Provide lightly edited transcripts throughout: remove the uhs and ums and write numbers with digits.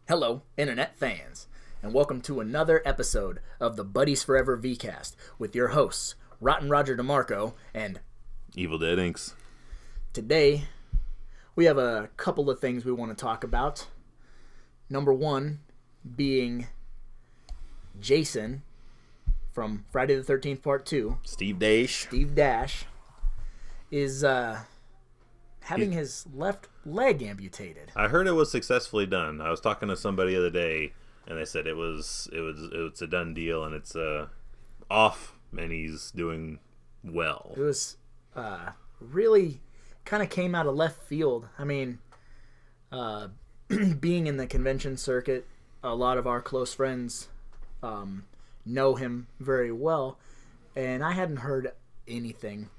Hello, Internet fans, and welcome to another episode of the Buddies Forever VCast with your hosts, Rotten Roger DeMarco and Evil Dead Inks. Today, we have a couple of things we want to talk about. Number one being Jason from Friday the 13th Part 2. Steve Dash is having his left leg amputated. I heard it was successfully done. I was talking to somebody the other day, and they said it's a done deal, and it's off, and he's doing well. It was really kind of came out of left field. I mean, being in the convention circuit, a lot of our close friends know him very well, and I hadn't heard anything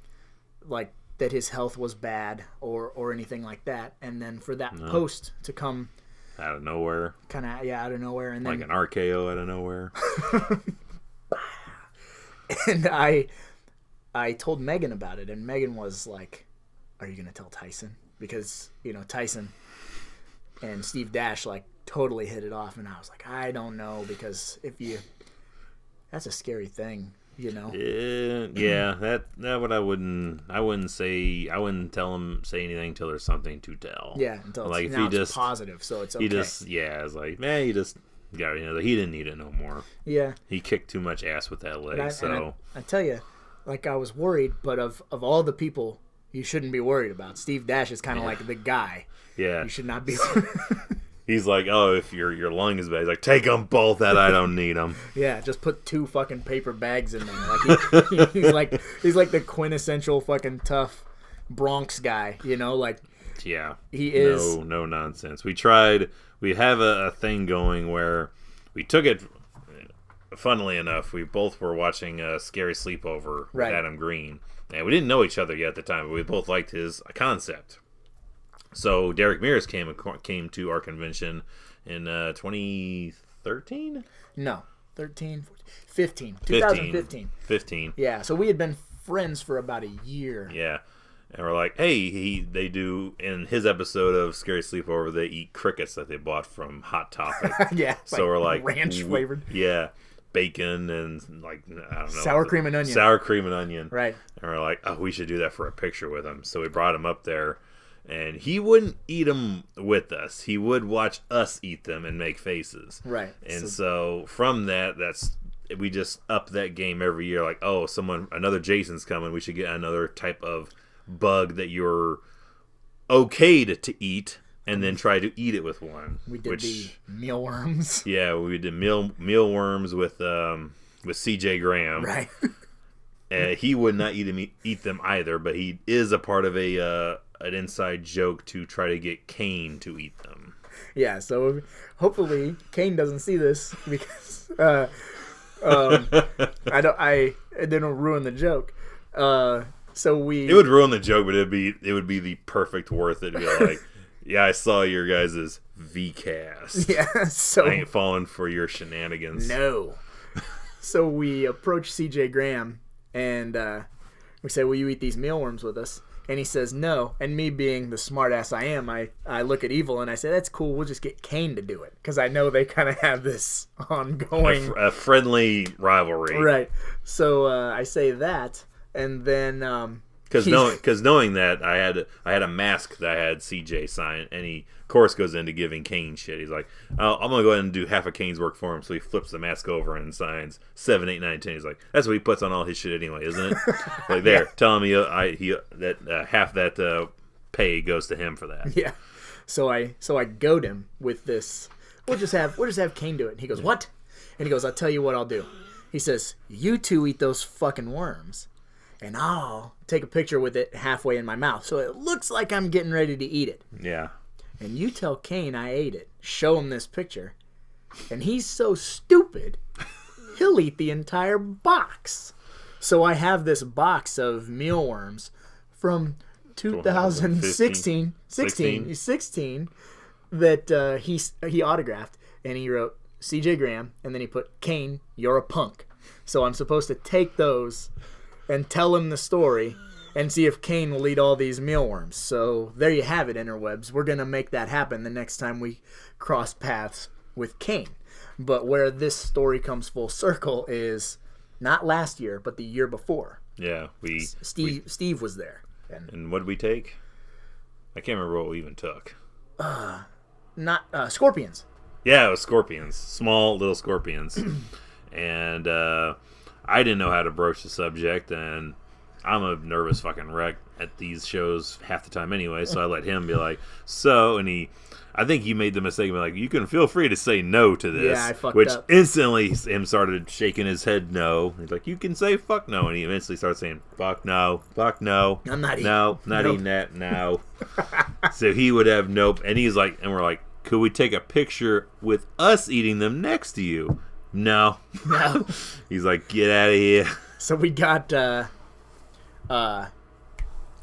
like that his health was bad or anything like that. And then for that post to come out of nowhere, out of nowhere, and then like an RKO out of nowhere. And I told Megan about it, and Megan was like, "Are you gonna tell Tyson?" Because Tyson and Steve Dash like totally hit it off, and I was like, I don't know, because that's a scary thing. Yeah, that what I wouldn't tell him say anything till there's something to tell. Yeah, until like if it's positive, so it's okay. It's like, man, he just got he didn't need it no more. Yeah, he kicked too much ass with that leg. I tell you, like, I was worried, but of all the people you shouldn't be worried about, Steve Dash is kind of like the guy. Yeah, you should not be. He's like, oh, if your lung is bad, he's like, take them both out. I don't need them. Yeah, just put 2 fucking paper bags in there. Like he's like the quintessential fucking tough Bronx guy. Yeah, he is. No nonsense. We have a thing going where we took it. Funnily enough, we both were watching a Scary Sleepover with Adam Green, and we didn't know each other yet at the time, but we both liked his concept. So Derek Mears came to our convention in 2013? No, 13, 14, 15. 2015. 15. Yeah, so we had been friends for about a year. Yeah. And we're like, hey, they do, in his episode of Scary Sleepover, they eat crickets that they bought from Hot Topic. Yeah. So we're like, ranch flavored. Yeah. Bacon and, like, I don't know. Sour cream and onion. Sour cream and onion. Right. And we're like, oh, we should do that for a picture with him. So we brought him up there. And he wouldn't eat them with us. He would watch us eat them and make faces. Right. And so from that, we just up that game every year. Like, oh, another Jason's coming. We should get another type of bug that you're okayed to eat, and then try to eat it with one. We did the mealworms. Yeah, we did mealworms with CJ Graham. Right. He would not eat them either, but he is a part of an inside joke to try to get Kane to eat them. Yeah, so hopefully Kane doesn't see this, because I didn't ruin the joke. It would ruin the joke, but it would be the perfect worth it to be like, yeah, I saw your guys' VCast. Yeah, so I ain't falling for your shenanigans. No. So we approach CJ Graham and we say, will you eat these mealworms with us? And he says no. And me being the smart ass I am, I look at Evil and I say, that's cool, we'll just get Kane to do it. Because I know they kind of have this ongoing... A friendly rivalry. Right. So I say that, and then... Because knowing that, I had a mask that I had CJ sign, and he, of course, goes into giving Kane shit. He's like, I'm going to go ahead and do half of Kane's work for him. So he flips the mask over and signs 7, 8, 9, 10. He's like, that's what he puts on all his shit anyway, isn't it? Like, there, tell him that half that pay goes to him for that. Yeah. So I goad him with this. We'll just have Kane do it. And he goes, what? And he goes, I'll tell you what I'll do. He says, you two eat those fucking worms, and I'll take a picture with it halfway in my mouth, so it looks like I'm getting ready to eat it. Yeah. And you tell Kane I ate it. Show him this picture. And he's so stupid, he'll eat the entire box. So I have this box of mealworms from 2016 that he autographed, and he wrote CJ Graham, and then he put, Kane, you're a punk. So I'm supposed to take those and tell him the story and see if Kane will eat all these mealworms. So there you have it, interwebs. We're going to make that happen the next time we cross paths with Kane. But where this story comes full circle is not last year, but the year before. Yeah, Steve was there. And what did we take? I can't remember what we even took. Not scorpions. Yeah, it was scorpions. Small little scorpions. And I didn't know how to broach the subject, and I'm a nervous fucking wreck at these shows half the time anyway, so I let him be like, and I think he made the mistake of being like, you can feel free to say no to this. Yeah, I fucked which up. instantly him started shaking his head no. He's like, you can say fuck no, and he eventually started saying fuck no, I'm not eating. No, not eating that, no. So he would have nope, and he's like, and we're like, could we take a picture with us eating them next to you? No. He's like, get out of here. So we got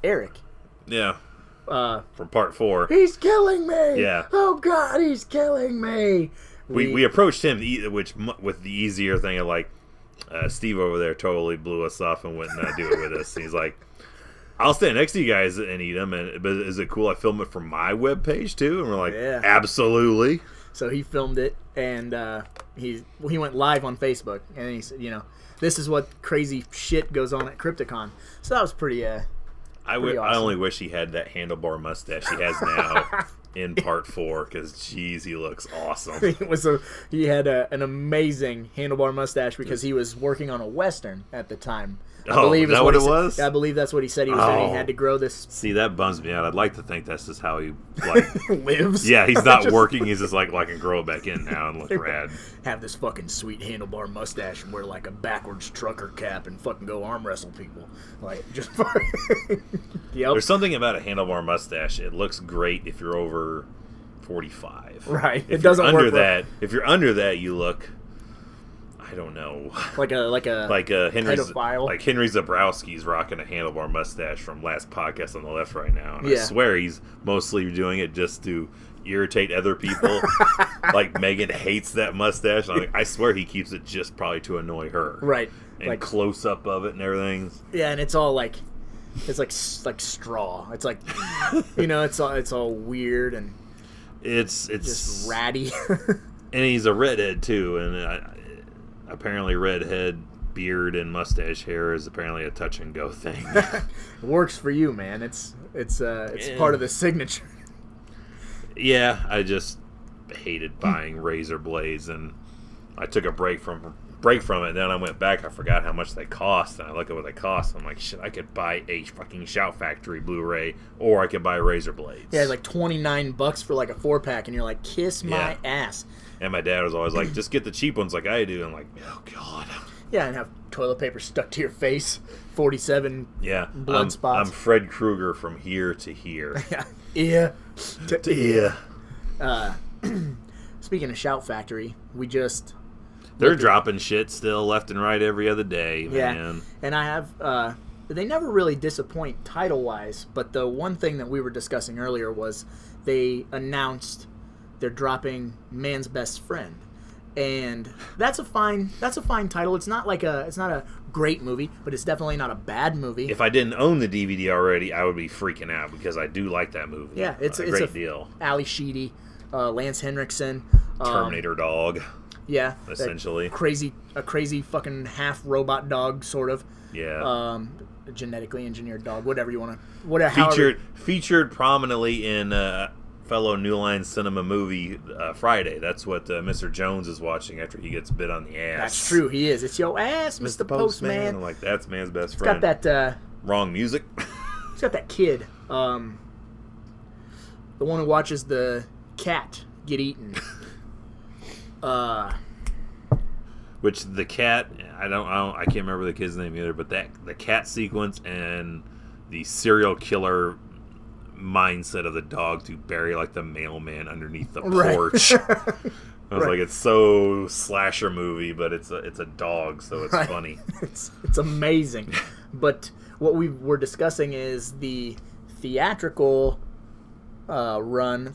Eric. Yeah. From part 4. He's killing me. Yeah. Oh God, he's killing me. We approached him, with the easier thing of like, Steve over there totally blew us off and wouldn't do it with us. He's like, I'll stand next to you guys and eat them. But is it cool I film it from my webpage too? And we're like, yeah. Absolutely. So he filmed it, and he went live on Facebook, and he said, this is what crazy shit goes on at Crypticon. So that was pretty awesome. I only wish he had that handlebar mustache he has now in part 4, because jeez, he looks awesome. He had an amazing handlebar mustache because he was working on a Western at the time. Is that what it was? I believe that's what he said he was doing. He had to grow this. See, that bums me out. I'd like to think that's just how he lives. Yeah, he's not working. He's just like, I can grow it back in now and look rad. Have this fucking sweet handlebar mustache and wear like a backwards trucker cap and fucking go arm wrestle people. Like, just fucking. Yep. There's something about a handlebar mustache. It looks great if you're over 45. Right. If you're under that, you look. I don't know. Like a pedophile. Like Henry Zabrowski's rocking a handlebar mustache from last podcast on the left right now. And I swear he's mostly doing it just to irritate other people. Like Megan hates that mustache. I swear he keeps it just probably to annoy her. Right. And like, close up of it and everything. Yeah, and it's all like straw. It's like it's all weird and it's just ratty. And he's a redhead too, and apparently redhead beard and mustache hair is apparently a touch and go thing. It works for you, man. It's part of the signature. Yeah, I just hated buying razor blades, and I took a break from it. Then I went back. I forgot how much they cost, and I look at what they cost. I'm like, shit, I could buy a fucking Shout Factory Blu-ray, or I could buy razor blades. Yeah, like $29 for like a 4-pack, and you're like, kiss my ass. And my dad was always like, just get the cheap ones like I do. I'm like, oh, God. Yeah, and have toilet paper stuck to your face. 47 blood spots. I'm Fred Krueger from here to here. Ear to ear. Speaking of Shout Factory, they're dropping shit still left and right every other day, man. And I have... they never really disappoint title-wise, but the one thing that we were discussing earlier was they announced... they're dropping Man's Best Friend, and that's a fine title. It's not a great movie, but it's definitely not a bad movie. If I didn't own the DVD already, I would be freaking out because I do like that movie. Yeah, it's a great deal. Ali Sheedy, Lance Henriksen, Terminator dog. Yeah, essentially a crazy fucking half robot dog, sort of. Yeah. A genetically engineered dog, whatever you want to. Featured prominently in fellow New Line Cinema movie Friday. That's what Mr. Jones is watching after he gets bit on the ass. That's true. He is. It's your ass, Mr. Postman. I'm like, that's Man's Best Friend. It's got that. Wrong music. It's got that kid. The one who watches the cat get eaten. Which the cat, I can't remember the kid's name either, but the cat sequence and the serial killer mindset of the dog to bury like the mailman underneath the porch. I was like, it's so slasher movie, but it's a dog, so it's funny. It's amazing. But what we were discussing is the theatrical run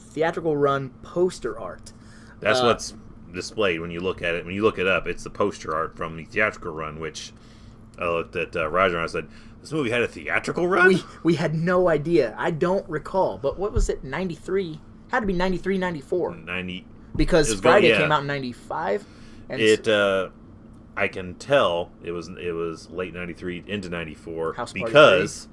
poster art. That's what's displayed when you look at it. When you look it up, it's the poster art from the theatrical run, which I looked at Roger and I said, this movie had a theatrical run? We had no idea. I don't recall. But what was it, 93? Had to be 93, 94. Because Friday came out in 95. And I can tell it was late 93 into 94 House Party because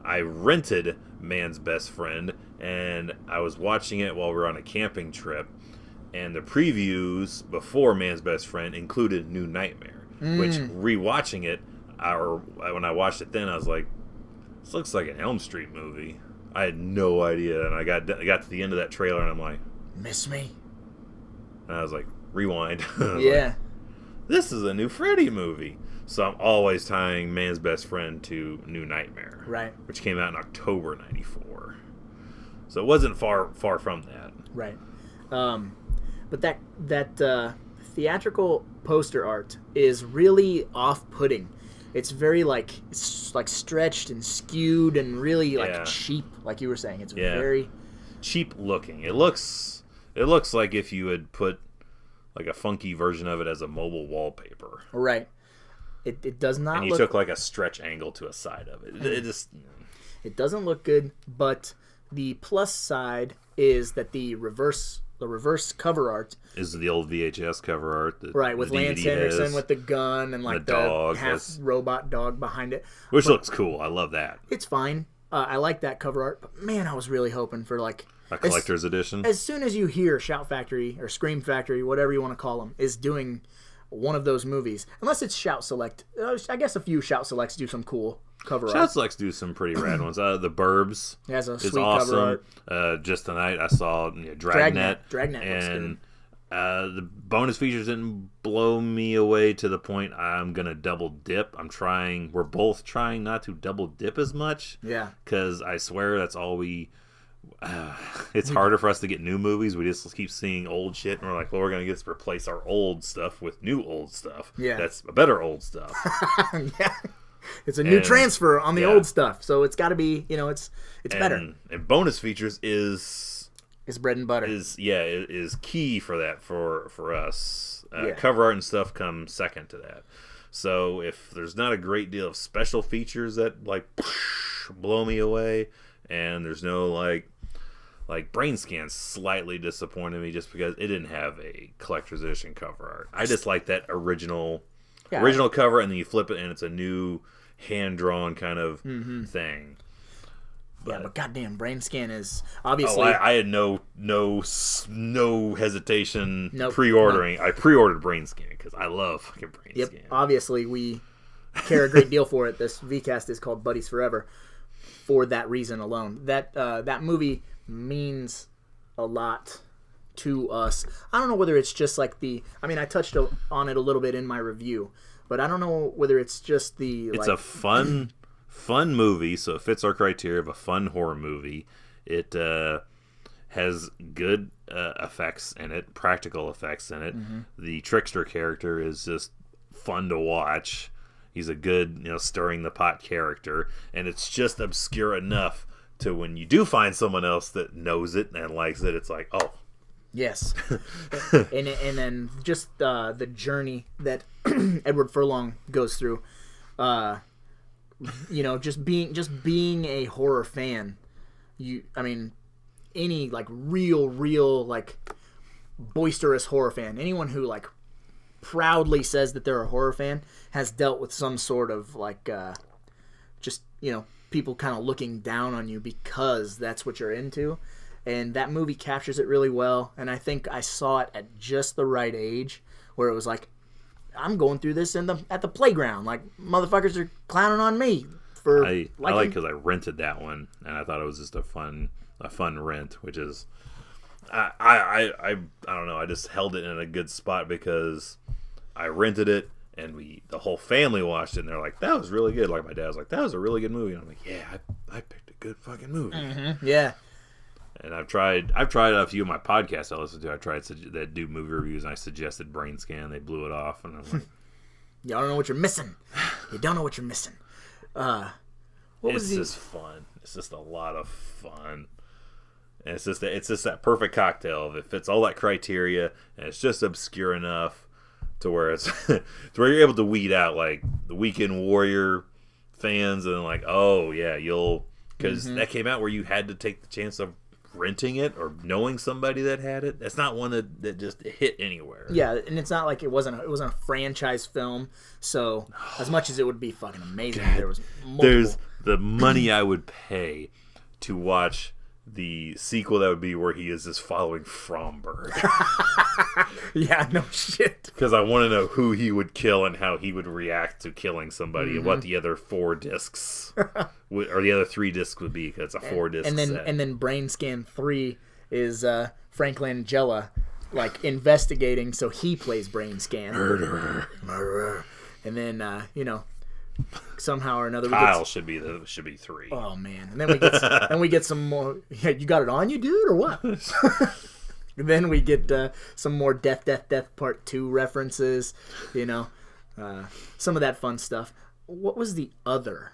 I rented Man's Best Friend and I was watching it while we were on a camping trip, and the previews before Man's Best Friend included New Nightmare, which rewatching it, when I watched it then I was like, this looks like an Elm Street movie. I had no idea, and I got to the end of that trailer and I'm like, miss me? And I was like, rewind. Yeah. Like, this is a new Freddy movie. So I'm always tying Man's Best Friend to New Nightmare. Right. Which came out in October 94. So it wasn't far from that. Right. But that theatrical poster art is really off-putting. It's very it's stretched and skewed and really cheap, like you were saying. It's very cheap looking. It looks like if you had put like a funky version of it as a mobile wallpaper. Right. It does not. And you took like a stretch angle to a side of it. It just. It doesn't look good, but the plus side is that the reverse cover art is the old VHS cover art. Right, with Lance Henriksen with the gun and like the dog half robot dog behind it. Which looks cool. I love that. It's fine. I like that cover art, but man, I was really hoping for like a collector's edition. As soon as you hear Shout Factory or Scream Factory, whatever you want to call them, is doing one of those movies, unless it's Shout Select. I guess a few Shout Selects do some cool cover art. Shout Selects do some pretty rad ones. The Burbs has a is sweet awesome. Cover art. Just tonight I saw Dragnet. Dragnet and the bonus features didn't blow me away to the point I'm gonna double dip. We're both trying not to double dip as much. Yeah. Because I swear that's all we. It's harder for us to get new movies. We just keep seeing old shit, and we're like, well, we're gonna just replace our old stuff with new old stuff. Yeah, that's better old stuff. Yeah, it's a new transfer on the old stuff, so it's got to be, it's better. And bonus features is bread and butter. Is key for that for us. Cover art and stuff come second to that. So if there's not a great deal of special features that like blow me away, and there's no like Brain Scan slightly disappointed me just because it didn't have a collector's edition cover art. I just like that original cover, and then you flip it and it's a new hand-drawn kind of thing. But goddamn, Brain Scan is obviously. I had no hesitation pre-ordering. No. I pre-ordered Brain Scan because I love fucking Brain Scan. Obviously we care a great deal for it. This VCast is called Buddies Forever for that reason alone. That movie means a lot to us. I don't know whether it's just like I touched on it a little bit in my review, but I don't know whether it's just it's a fun movie, so it fits our criteria of a fun horror movie. It has good effects in it, practical effects in it. The trickster character is just fun to watch. He's a good, stirring the pot character, and it's just obscure enough to when you do find someone else that knows it and likes it, it's like, oh. Yes. and then just the journey that Edward Furlong goes through, just being a horror fan. Any like real like boisterous horror fan, anyone who like proudly says that they're a horror fan has dealt with some sort of like people kind of looking down on you because that's what you're into, and that movie captures it really well. And I think I saw it at just the right age where it was like, I'm going through this at the playground, like motherfuckers are clowning on me for I like because I rented that one and I thought it was just a fun rent, which is I don't know, I just held it in a good spot because I rented it and the whole family watched it and they're like, that was really good. Like my dad was like, that was a really good movie, and I'm like, yeah, I picked a good fucking movie. Yeah. And I've tried a few of my podcasts I listen to. I tried that do movie reviews, and I suggested Brain Scan. They blew it off, and I'm like, y'all don't know what you're missing. You don't know what you're missing. It's just fun. It's just a lot of fun. And it's just that perfect cocktail. It fits all that criteria, and it's just obscure enough to where where you're able to weed out like the Weekend Warrior fans, and like, oh yeah, because that came out where you had to take the chance of renting it or knowing somebody that had it. That's not one that just hit anywhere. Yeah, and it's not like it wasn't a franchise film. So as much as it would be fucking amazing, God, there was multiple. There's the money I would pay to watch the sequel that would be where he is just following Fromberg. Yeah, no shit. Because I want to know who he would kill and how he would react to killing somebody, and what the other 4 discs or the other 3 discs would be, because it's a 4 disc set. And then Brain Scan 3 is Frank Langella like investigating, so he plays Brain Scan. Murderer. And then somehow or another Kyle should be 3. Oh man. And then we get some more. Yeah, you got it on you, dude, or what? And then we get some more Death Part 2 references, some of that fun stuff. What was the other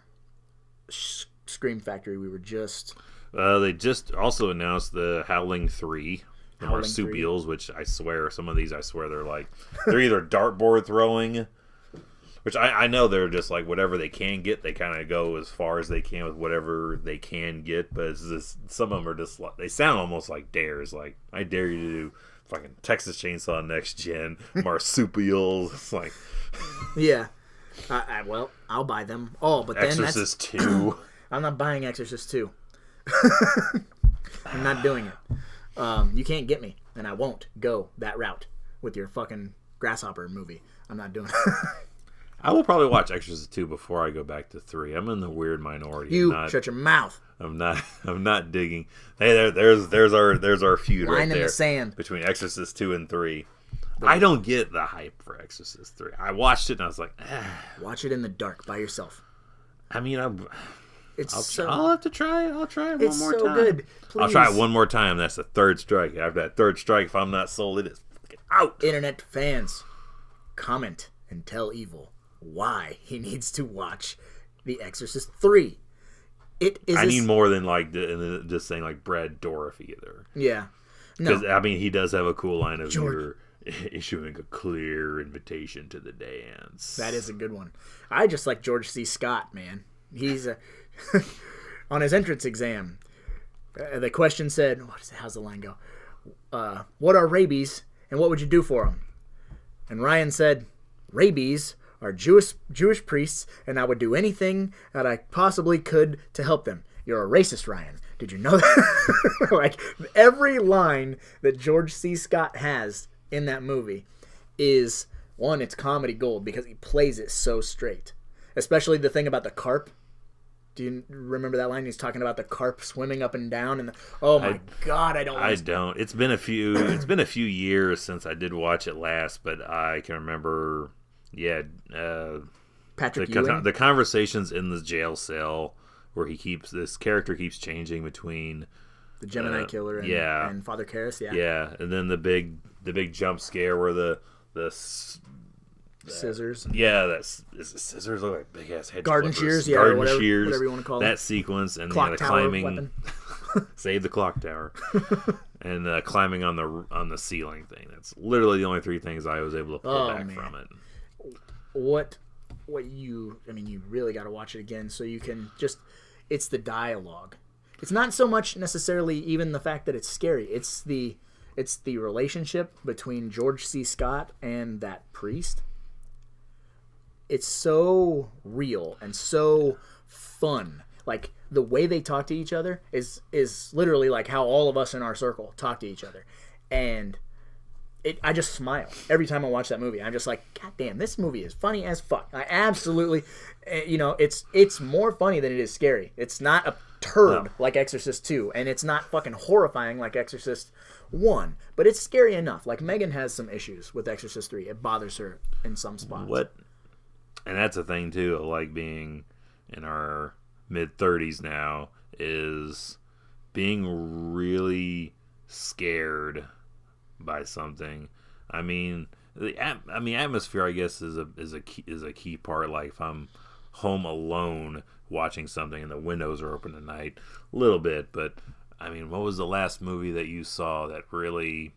Scream Factory we were just... They just also announced the Howling 3, the marsupials, which some of these they're either dartboard throwing, which I know they're just like whatever they can get. They kind of go as far as they can with whatever they can get, but it's just, some of them are just like, they sound almost like dares. Like, I dare you to do fucking Texas Chainsaw Next Gen, marsupials. It's like, yeah. Well, I'll buy them all, but Exorcist 2. I'm not buying Exorcist 2. I'm not doing it. You can't get me, and I won't go that route with your fucking Grasshopper movie. I'm not doing it. I will probably watch Exorcist 2 before I go back to 3. I'm in the weird minority. Shut your mouth. I'm not digging. Hey, there's our feud Line right in there the sand between Exorcist 2 and 3. I don't get the hype for Exorcist 3. I watched it and I was like, watch it in the dark by yourself. I mean, I'll have to try it. I'll try it one more time. It's so good. Please. I'll try it one more time. That's the 3rd strike. After that 3rd strike, if I'm not sold, it is fucking out. Internet fans, comment and tell Evil why he needs to watch The Exorcist 3. I need more than just saying like Brad Dourif either. Yeah. No. Because, I mean, he does have a cool line of you're issuing a clear invitation to the dance. That is a good one. I just like George C. Scott, man. He's on his entrance exam. The question said, how's the line go? What are rabies and what would you do for them? And Ryan said, rabies are Jewish priests, and I would do anything that I possibly could to help them. You're a racist, Ryan. Did you know that? Like, every line that George C. Scott has in that movie is, one, it's comedy gold because he plays it so straight. Especially the thing about the carp. Do you remember that line? He's talking about the carp swimming up and down, and God, I don't. I don't. It's been a few years since I did watch it last, but I can remember. Yeah, Patrick Ewing? The conversations in the jail cell where this character keeps changing between the Gemini killer and Father Karras. Yeah, and then the big jump scare where the scissors. Yeah, is it scissors look like big ass hedge garden clippers. shears. Yeah, garden shears. Whatever you want to call it. That sequence and clock the tower climbing. Weapon. Save the clock tower. And climbing on the ceiling thing. That's literally the only 3 things I was able to pull back from it. You really got to watch it again so you can it's the dialogue. It's not so much necessarily even the fact that it's scary. It's the relationship between George C. Scott and that priest. It's so real and so fun. Like, the way they talk to each other is literally like how all of us in our circle talk to each other. And I just smile every time I watch that movie. I'm just like, God damn, this movie is funny as fuck. I absolutely, it's more funny than it is scary. It's not a turd like Exorcist 2, and it's not fucking horrifying like Exorcist 1, but it's scary enough. Like, Megan has some issues with Exorcist 3. It bothers her in some spots. And that's a thing, too, of like being in our mid-30s now, is being really scared by something. I mean, atmosphere, I guess, is a key part. Like, if I'm home alone watching something and the windows are open at night, a little bit. But I mean, what was the last movie that you saw that really,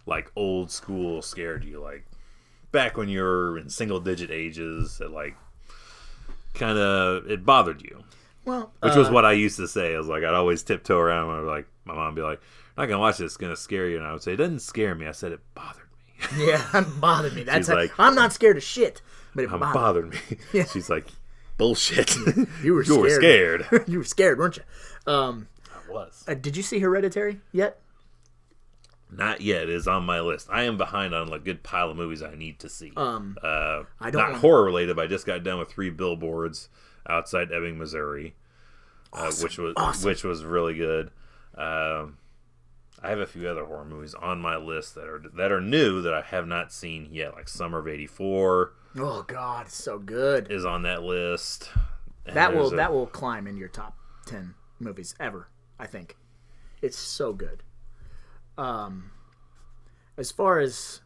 like, old school scared you? Like, back when you were in single digit ages, that like kind of it bothered you. Well, which was what I used to say. I was like, I'd always tiptoe around when like my mom would be like, "I'm not gonna watch this. It's gonna scare you." And I would say, "It doesn't scare me." I said it bothered me. Yeah, it bothered me. That's like, I'm not scared of shit, but it bothered me. Yeah. She's like, "Bullshit." You were scared. You were scared, weren't you? I was. Did you see Hereditary yet? Not yet. It is on my list. I am behind on a good pile of movies I need to see. I don't not horror related, but I just got done with 3 Billboards outside Ebbing, Missouri, which was really good. I have a few other horror movies on my list that are new that I have not seen yet, like Summer of '84. Oh God, it's so good. Is on that list. And that will climb in your top 10 movies ever. I think it's so good. As far as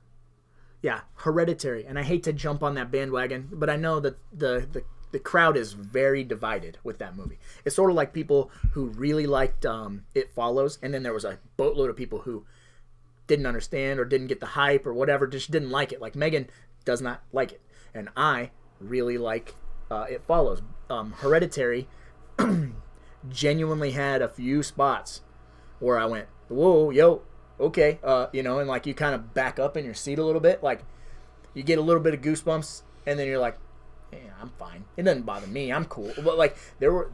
Hereditary, and I hate to jump on that bandwagon, but I know that the crowd is very divided with that movie. It's sort of like people who really liked It Follows, and then there was a boatload of people who didn't understand or didn't get the hype or whatever, just didn't like it. Like Megan does not like it, and I really like It Follows. Hereditary genuinely had a few spots where I went, whoa, yo, okay, and like you kind of back up in your seat a little bit, like you get a little bit of goosebumps, and then you're like, yeah, I'm fine. It doesn't bother me. I'm cool. But like there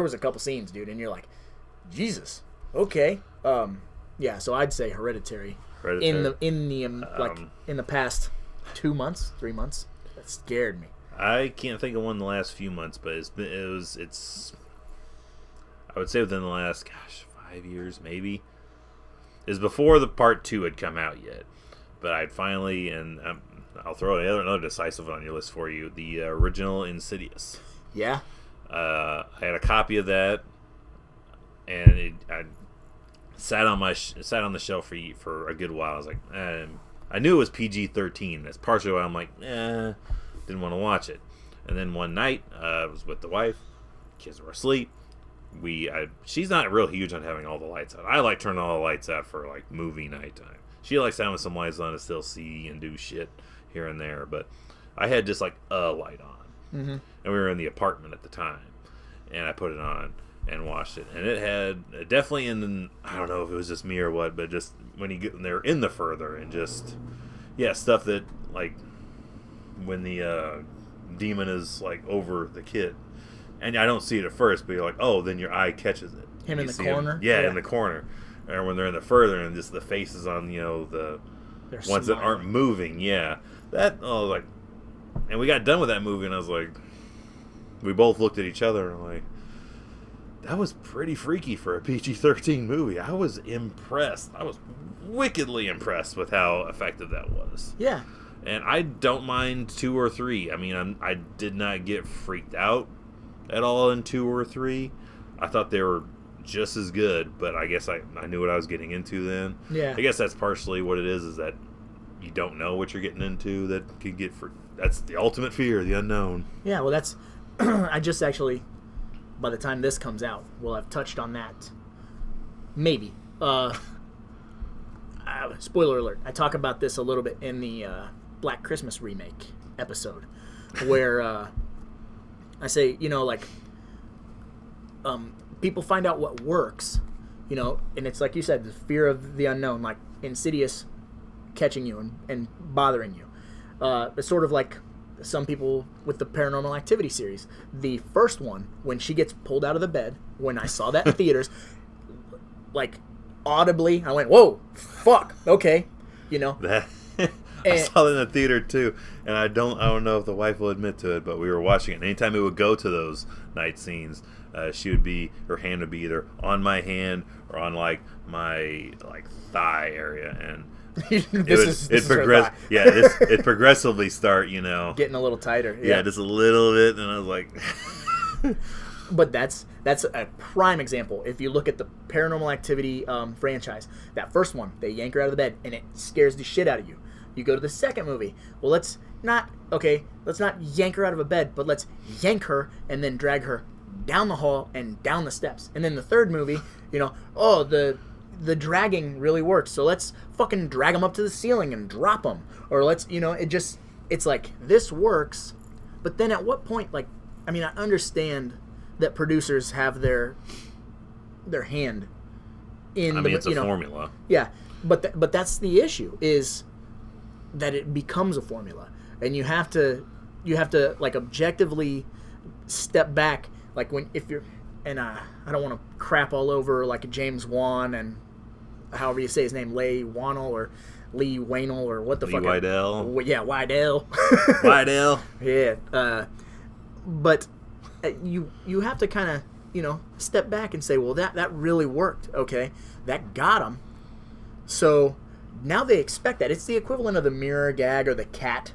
was a couple scenes, dude, and you're like, Jesus, okay, so I'd say Hereditary. In the past 2 months, 3 months, that scared me. I can't think of one in the last few months, but it's I would say within the last 5 years maybe. Is before the part 2 had come out yet, but I'd finally, and I'll throw another decisive one on your list for you, the original Insidious. Yeah. I had a copy of that, and I sat on the shelf for a good while. I was like, I knew it was PG-13. That's partially why I'm like, didn't want to watch it. And then one night, I was with the wife, kids were asleep. She's not real huge on having all the lights out. I like turning all the lights out for like movie nighttime. She likes having some lights on to still see and do shit here and there, but I had just like a light on, and we were in the apartment at the time, and I put it on and watched it, and it had definitely I don't know if it was just me or what, but just when they're in the further and just stuff that like when the demon is like over the kid. And I don't see it at first, but you're like, oh, then your eye catches it. Him in the corner? Yeah, in the corner. And when they're in the further, and just the faces on, the ones that aren't moving, I was like, and we got done with that movie, and I was like, we both looked at each other, and like, that was pretty freaky for a PG-13 movie. I was impressed. I was wickedly impressed with how effective that was. Yeah. And I don't mind 2 or 3. I mean, I did not get freaked out at all in 2 or 3. I thought they were just as good, but I guess I knew what I was getting into then. Yeah. I guess that's partially what it is that you don't know what you're getting into. That can get that's the ultimate fear, the unknown. Yeah, well, that's I just actually, by the time this comes out, will have touched on that. Maybe. Spoiler alert. I talk about this a little bit in the Black Christmas remake episode, where I say, people find out what works, and it's like you said, the fear of the unknown, like Insidious catching you and bothering you. It's sort of like some people with the Paranormal Activity series. The first one, when she gets pulled out of the bed, when I saw that in theaters, like audibly, I went, whoa, fuck, okay, I saw it in the theater too, and I don't know if the wife will admit to it, but we were watching it, and anytime it would go to those night scenes, her hand would be either on my hand or on like my thigh area, and it progressively start, getting a little tighter. Yeah, just a little bit, and I was like, but that's a prime example. If you look at the Paranormal Activity franchise, that first one, they yank her out of the bed, and it scares the shit out of you. You go to the second movie. Well, let's not yank her out of a bed, but let's yank her and then drag her down the hall and down the steps. And then the third movie, the dragging really works, so let's fucking drag them up to the ceiling and drop them. Or let's, it's like, this works, but then at what point, I understand that producers have their hand in. I mean, it's a formula. Yeah, but that's the issue, is that it becomes a formula, and you have to like objectively step back, like if you're, and I don't want to crap all over like a James Wan and however you say his name, Lee Wannell or Lee Wainell or what the fuck. Wydell. Yeah, Wydell. Wydell. Yeah. But you have to kind of, step back and say, well, that really worked. Okay, that got them. So now they expect that. It's the equivalent of the mirror gag or the cat.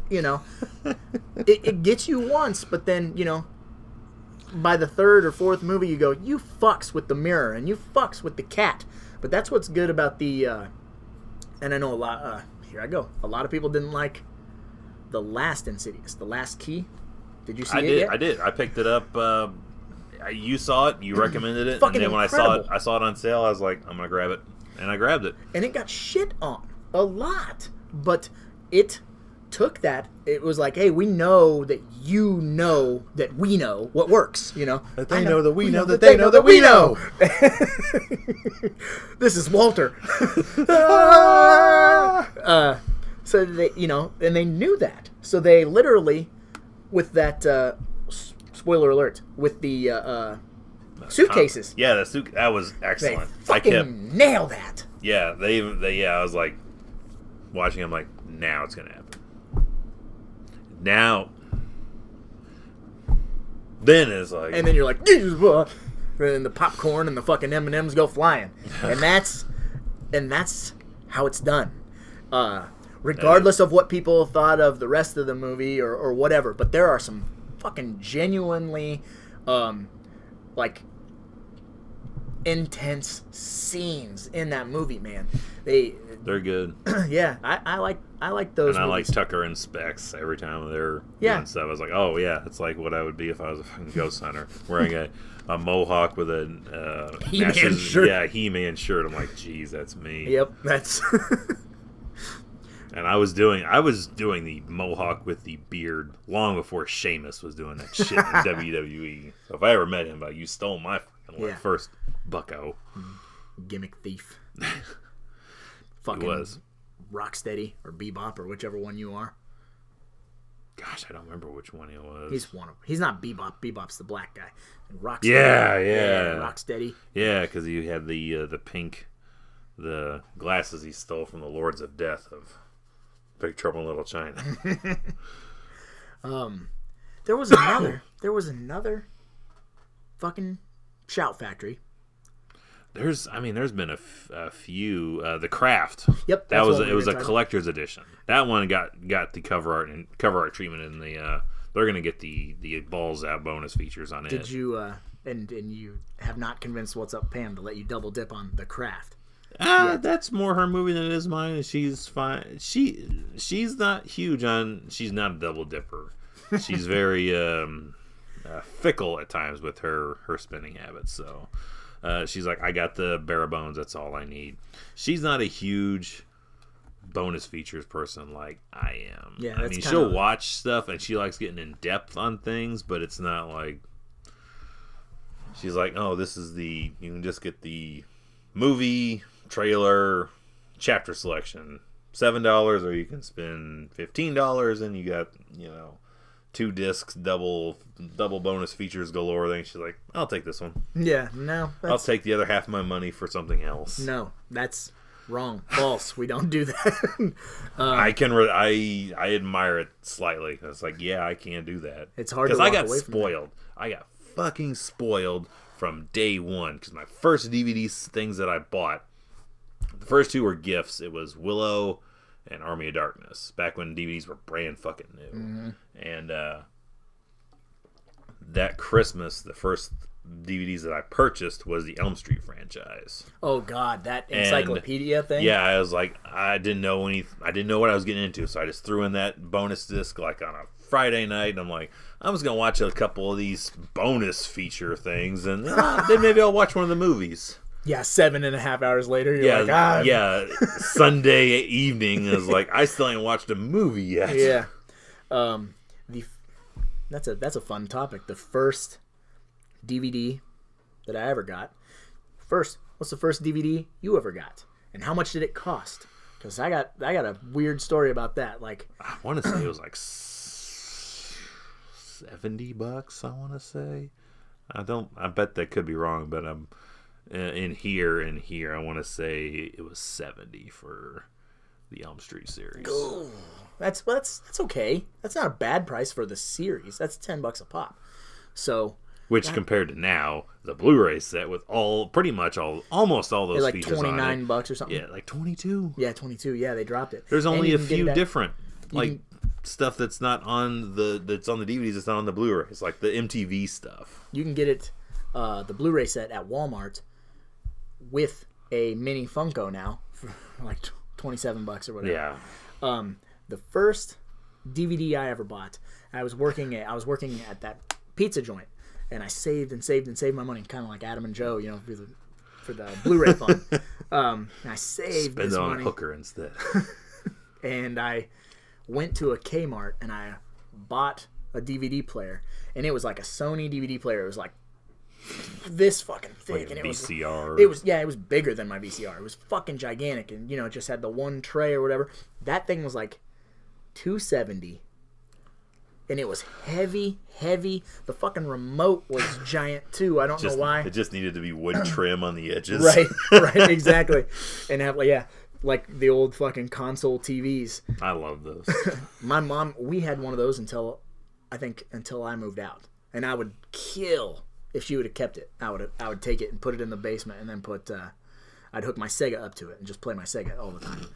It gets you once, but then, by the third or fourth movie, you go, you fucks with the mirror and you fucks with the cat. But that's what's good about the, and I know a lot, here I go. A lot of people didn't like the last Insidious, the last key. Did you see it yet? I did. I picked it up. You saw it. You recommended it. Fucking and then incredible. when I saw it on sale, I was like, I'm going to grab it. And I grabbed it. And it got shit on a lot. But it took that. It was like, hey, we know that you know that we know what works, That they know that we know that they know that we know. This is Walter. So they, and they knew that. So they literally, with that, spoiler alert, with the suitcases. Yeah, that was excellent. They fucking nail that. Yeah, they I was like, watching, I'm like, now it's going to happen. Now, then it's like, and then you're like, and the popcorn and the fucking M&Ms go flying, and that's how it's done, regardless of what people thought of the rest of the movie or whatever. But there are some fucking genuinely, like, intense scenes in that movie, man. They're good. Yeah, I like those. And movies. I like Tucker and Specs every time they're doing stuff. I was like, oh yeah, it's like what I would be if I was a fucking ghost hunter, wearing a mohawk with a He-Man shirt. Yeah, He-Man shirt. I'm like, geez, that's me. Yep, that's. And I was doing the mohawk with the beard long before Sheamus was doing that shit in WWE. So if I ever met him, like, you stole my fucking look first, bucko. Gimmick thief. Fucking was. Rocksteady or Bebop or whichever one you are. Gosh, I don't remember which one he was. He's not Bebop. Bebop's the black guy. Rocksteady. Yeah. Rocksteady. Yeah, because he had the pink, the glasses he stole from the Lords of Death of Big Trouble in Little China. There was another fucking Shout Factory. There's been a few. The Craft. Yep, it was a collector's edition. That one got the cover art treatment, and they're gonna get the balls out bonus features on it. Did you and you have not convinced What's Up Pam to let you double dip on The Craft? That's more her movie than it is mine. She's fine. She's not huge on. She's not a double dipper. She's very fickle at times with her spinning habits. So. She's like, I got the bare bones. That's all I need. She's not a huge bonus features person like I am. Yeah, I mean, she'll watch stuff and she likes getting in depth on things, but it's not like she's like, oh, this is you can just get the movie trailer chapter selection, $7, or you can spend $15 and you got 2 discs, double bonus features galore thing. She's like, I'll take this one. Yeah, no. I'll take the other half of my money for something else. No, that's wrong. False. We don't do that. I admire it slightly. It's like, yeah, I can do that. It's hard to walk away from that. I got fucking spoiled from day one because my first DVD things that I bought, the first 2 were gifts. It was Willow and Army of Darkness, back when DVDs were brand fucking new. Mm-hmm. And that Christmas, the first DVDs that I purchased was the Elm Street franchise. Oh God, that encyclopedia thing. Yeah, I was like, I didn't know what I was getting into, so I just threw in that bonus disc like on a Friday night, and I'm like, I'm just gonna watch a couple of these bonus feature things, and then maybe I'll watch one of the movies. Yeah, 7.5 hours later, you're like, yeah. Sunday evening is like, I still ain't watched a movie yet. Yeah, that's a fun topic. The first DVD that I ever got. First, what's the first DVD you ever got? And how much did it cost? Because I got a weird story about that. Like, I want to say it was like $70. I want to say. I bet that could be wrong, but I'm in here. I want to say it was 70 for the Elm Street series. Ooh, that's okay. That's not a bad price for the series. That's $10 a pop. So. Which compared to now, the Blu-ray set with almost all those like features on it. $29 or something. Yeah, like 22. Yeah, 22. Yeah, they dropped it. There's only a few different stuff that's not on the DVDs. It's not on the Blu-ray. It's like the MTV stuff. You can get it, the Blu-ray set at Walmart with a mini Funko now for like $27 or whatever. Yeah. The first DVD I ever bought, I was working at that pizza joint. And I saved my money, kind of like Adam and Joe, for the Blu-ray fund. And I saved Spend this it on money. a hooker instead. And I went to a Kmart and I bought a DVD player, and it was like a Sony DVD player. It was like this fucking thick, like and VCR. It was bigger than my VCR. It was fucking gigantic, and it just had the one tray or whatever. That thing was like $270. And it was heavy. The fucking remote was giant too. I don't know why. It just needed to be wood trim on the edges. Right, exactly. And have like the old fucking console TVs. I love those. My mom, we had one of those until I moved out, and I would kill if she would have kept it. I would take it and put it in the basement, and then I'd hook my Sega up to it and just play my Sega all the time.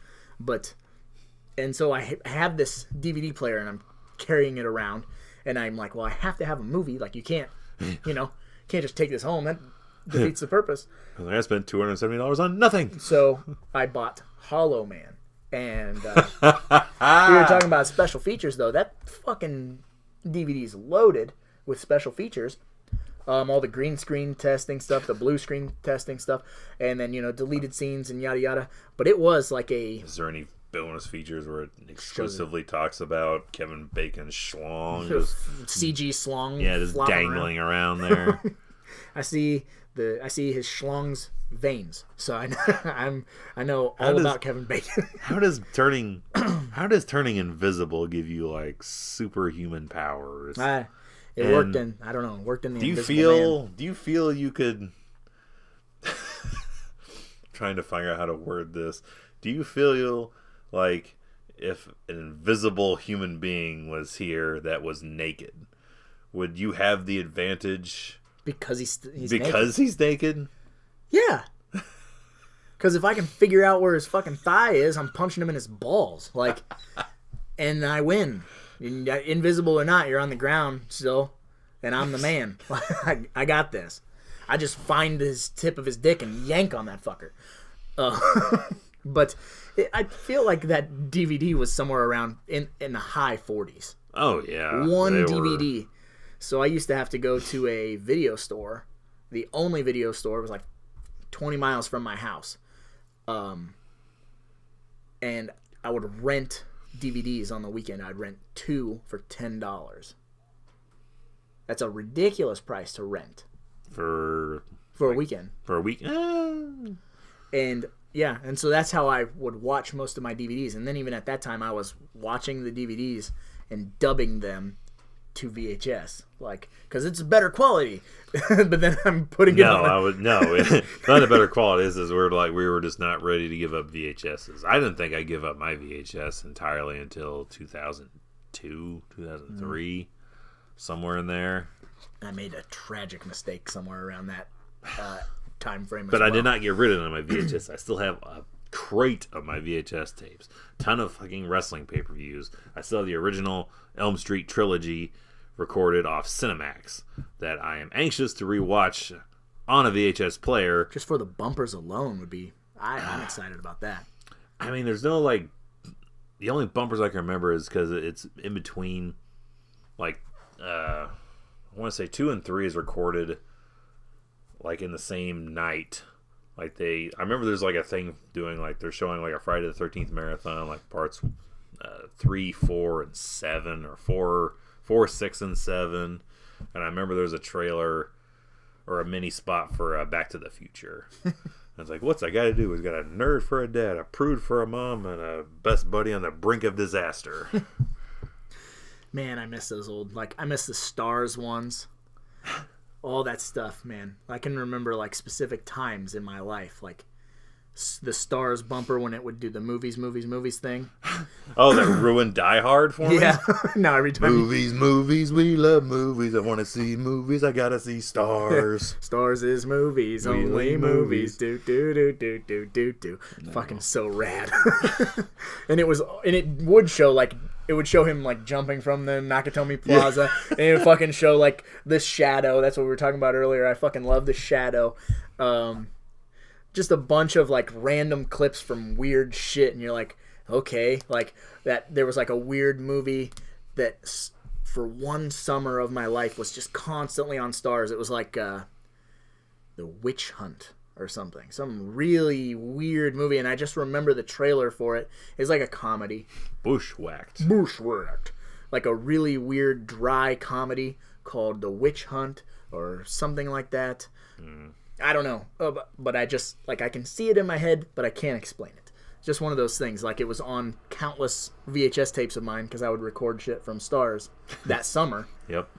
And so I have this DVD player, and I'm carrying it around, and I'm like, well, I have to have a movie. Like, you can't just take this home. That defeats the purpose. I spent $270 on nothing. So I bought Hollow Man, and we were talking about special features, though. That fucking DVD's loaded with special features. All the green screen testing stuff, the blue screen testing stuff, and then deleted scenes and yada yada. But it was like Is there any bonus features where it exclusively talks about Kevin Bacon's schlong, CG schlong, just dangling around there? I see his schlong's veins, so I know all about Kevin Bacon. How does turning invisible give you like superhuman powers? It worked in the Do you feel you could? Trying to figure out how to word this. Do you feel like if an invisible human being was here that was naked, would you have the advantage because he's naked? Yeah. Because if I can figure out where his fucking thigh is, I'm punching him in his balls, and I win. Invisible or not, you're on the ground still, and I'm the man. I got this. I just find his tip of his dick and yank on that fucker. But I feel like that DVD was somewhere around in the high 40s. Oh, yeah. One DVD. So I used to have to go to a video store. The only video store was like 20 miles from my house. And I would rent DVDs on the weekend. I'd rent 2 for $10. That's a ridiculous price to rent. For a weekend. For a week? And yeah, and so that's how I would watch most of my DVDs. And then even at that time, I was watching the DVDs and dubbing them to VHS, because it's better quality. But then I'm putting it on. Not a better quality. Is we were just not ready to give up VHSs. I didn't think I'd give up my VHS entirely until 2002, 2003, somewhere in there. I made a tragic mistake somewhere around that time frame. But I did not get rid of my VHS. I still have a crate of my VHS tapes. Ton of fucking wrestling pay-per-views. I still have the original Elm Street trilogy recorded off Cinemax that I am anxious to rewatch on a VHS player. Just for the bumpers alone would be... I'm excited about that. I mean, there's no, the only bumpers I can remember is because it's in between, I want to say 2 and 3 is recorded in the same night. I remember there's a thing doing they're showing a Friday the 13th marathon, parts 3, 4, and 7, or 4, 6, and 7. And I remember there's a trailer or a mini spot for Back to the Future. I was like, what's I got to do? He's got a nerd for a dad, a prude for a mom, and a best buddy on the brink of disaster. Man, I miss those old, like, I miss the Stars ones. All that stuff, man. I can remember, like, specific times in my life, like the Stars bumper when it would do the movies thing. Oh, that ruined Die Hard for me? Yeah. No, every time. Movies, we love movies. I want to see movies. I gotta see Stars. Stars is movies, We only love movies. movies. Do. No. Fucking so rad. And it would show, like, it would show him, like, jumping from the Nakatomi Plaza. And it would fucking show, like, the shadow. That's what we were talking about earlier. I fucking love the shadow. Just a bunch of, like, random clips from weird shit. And you're like, okay. Like, that there was, like, a weird movie that, for one summer of my life, was just constantly on Stars. It was like The Witch Hunt or something. Some really weird movie. And I just remember the trailer for it. It's like a comedy. Bushwhacked. Like a really weird, dry comedy called The Witch Hunt or something like that. I don't know. But I just, like, I can see it in my head, but I can't explain it. It's just one of those things. Like, it was on countless VHS tapes of mine because I would record shit from Stars that summer. Yep.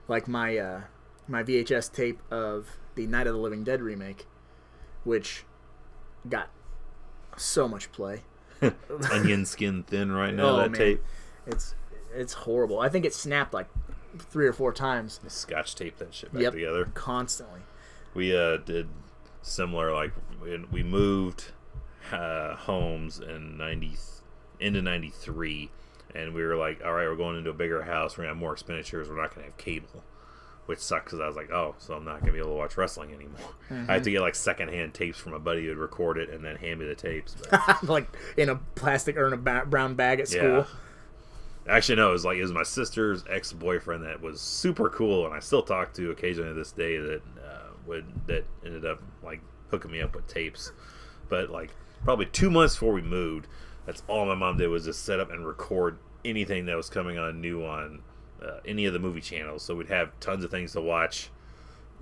Like my VHS tape of the Night of the Living Dead remake, which got so much play. Onion skin thin right now, that man. tape. It's horrible. I think it snapped like 3 or 4 times. Scotch tape that shit back together. Constantly. We did similar, like, we moved homes in into 93, and we were like, all right, we're going into a bigger house, we're going to have more expenditures, we're not going to have cable, which sucks because I was like, oh, so I'm not going to be able to watch wrestling anymore. I had to get, like, secondhand tapes from a buddy who would record it and then hand me the tapes. But, like in a plastic or in a brown bag at school. yeah. Actually, no, it was my sister's ex-boyfriend that was super cool, and I still talk to occasionally to this day that ended up, like, hooking me up with tapes. But, like, probably 2 months before we moved, that's all my mom did was just set up and record anything that was coming on new on any of the movie channels. So we'd have tons of things to watch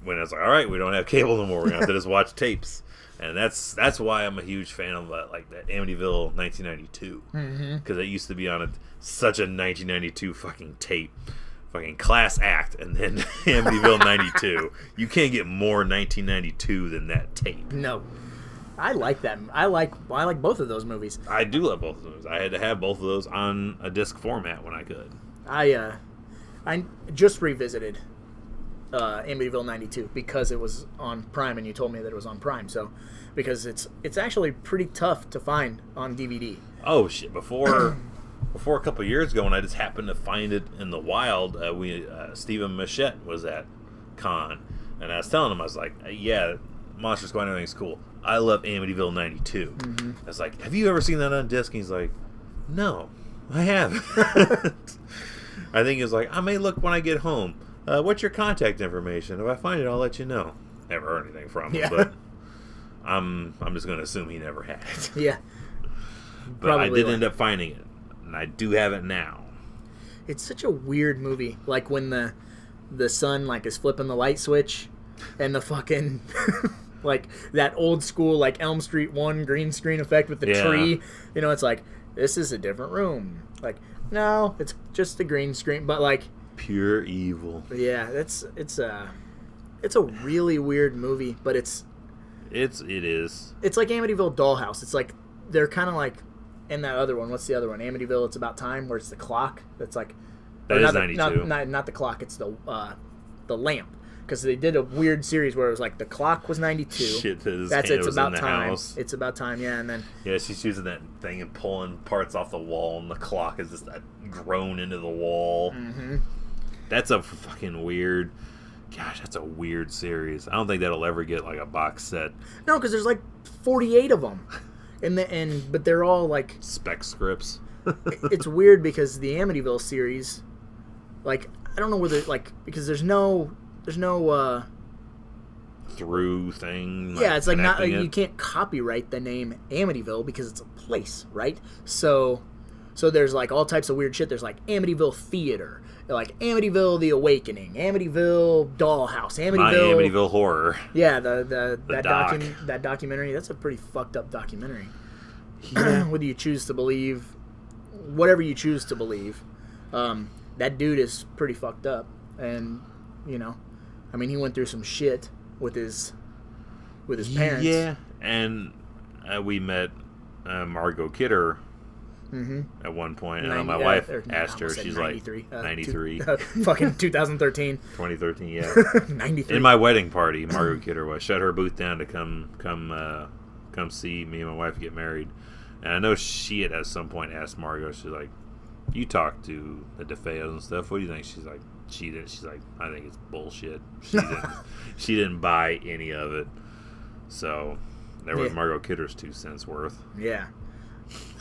when I was like, all right, we don't have cable no more, we're gonna have to just watch tapes. And that's why I'm a huge fan of like that Amityville 1992, because it used to be on such a 1992 fucking tape, fucking class act, and then Amityville 92. You can't get more 1992 than that tape. No, I like that. I like both of those movies. I do love both of those. I had to have both of those on a disc format when I could. I just revisited Amityville 92 because it was on Prime, and you told me that it was on Prime. So, because it's actually pretty tough to find on DVD. Oh shit! Before a couple of years ago, when I just happened to find it in the wild, Stephen Machette was at con, and I was telling him, I was like, yeah, Monster Squad, everything's cool. I love Amityville 92. I was like, have you ever seen that on disc? And he's like, no, I haven't. I think he was like, I may look when I get home. What's your contact information? If I find it, I'll let you know. Never heard anything from him, but I'm just going to assume he never had it. Yeah. But I did end up finding it, and I do have it now. It's such a weird movie. Like when the son like is flipping the light switch, and the fucking like that old school like Elm Street 1 green screen effect with the tree. You know, it's like, this is a different room. Like, no, it's just a green screen, but like pure evil. Yeah, it's a really weird movie, but it is. It's like Amityville Dollhouse. It's like they're kind of like in that other one. What's the other one? Amityville It's About Time, where it's the clock. That's like that is 92. Not the clock. It's the lamp. Because they did a weird series where it was like the clock was 92. Shit, that's It's About Time. House. It's About Time, yeah, and then she's using that thing and pulling parts off the wall, and the clock is just grown into the wall. That's a fucking weird. Gosh, that's a weird series. I don't think that'll ever get like a box set. No, because there's like 48 of them, but they're all like spec scripts. It's weird because the Amityville series, like, I don't know whether like, because there's no through thing. Yeah, it's like not like, you can't copyright the name Amityville because it's a place, right? So So there's like all types of weird shit. There's like Amityville Theater, like Amityville The Awakening, Amityville Dollhouse, My Amityville Horror. Yeah, that documentary. That's a pretty fucked up documentary. Yeah. Whether you choose to believe, whatever you choose to believe, that dude is pretty fucked up, and you know, I mean, he went through some shit with his parents. Yeah, and we met Margot Kidder at one point. And my wife asked her, she's 93. Like, 93. Fucking 2013. 2013, yeah. 93. In my wedding party, Margot Kidder was. Shut her booth down to come see me and my wife get married. And I know she had at some point asked Margot, she's like, you talk to the DeFeos and stuff, what do you think? She's like, she's like, I think it's bullshit. She didn't buy any of it. So there was Margot Kidder's 2 cents worth. Yeah.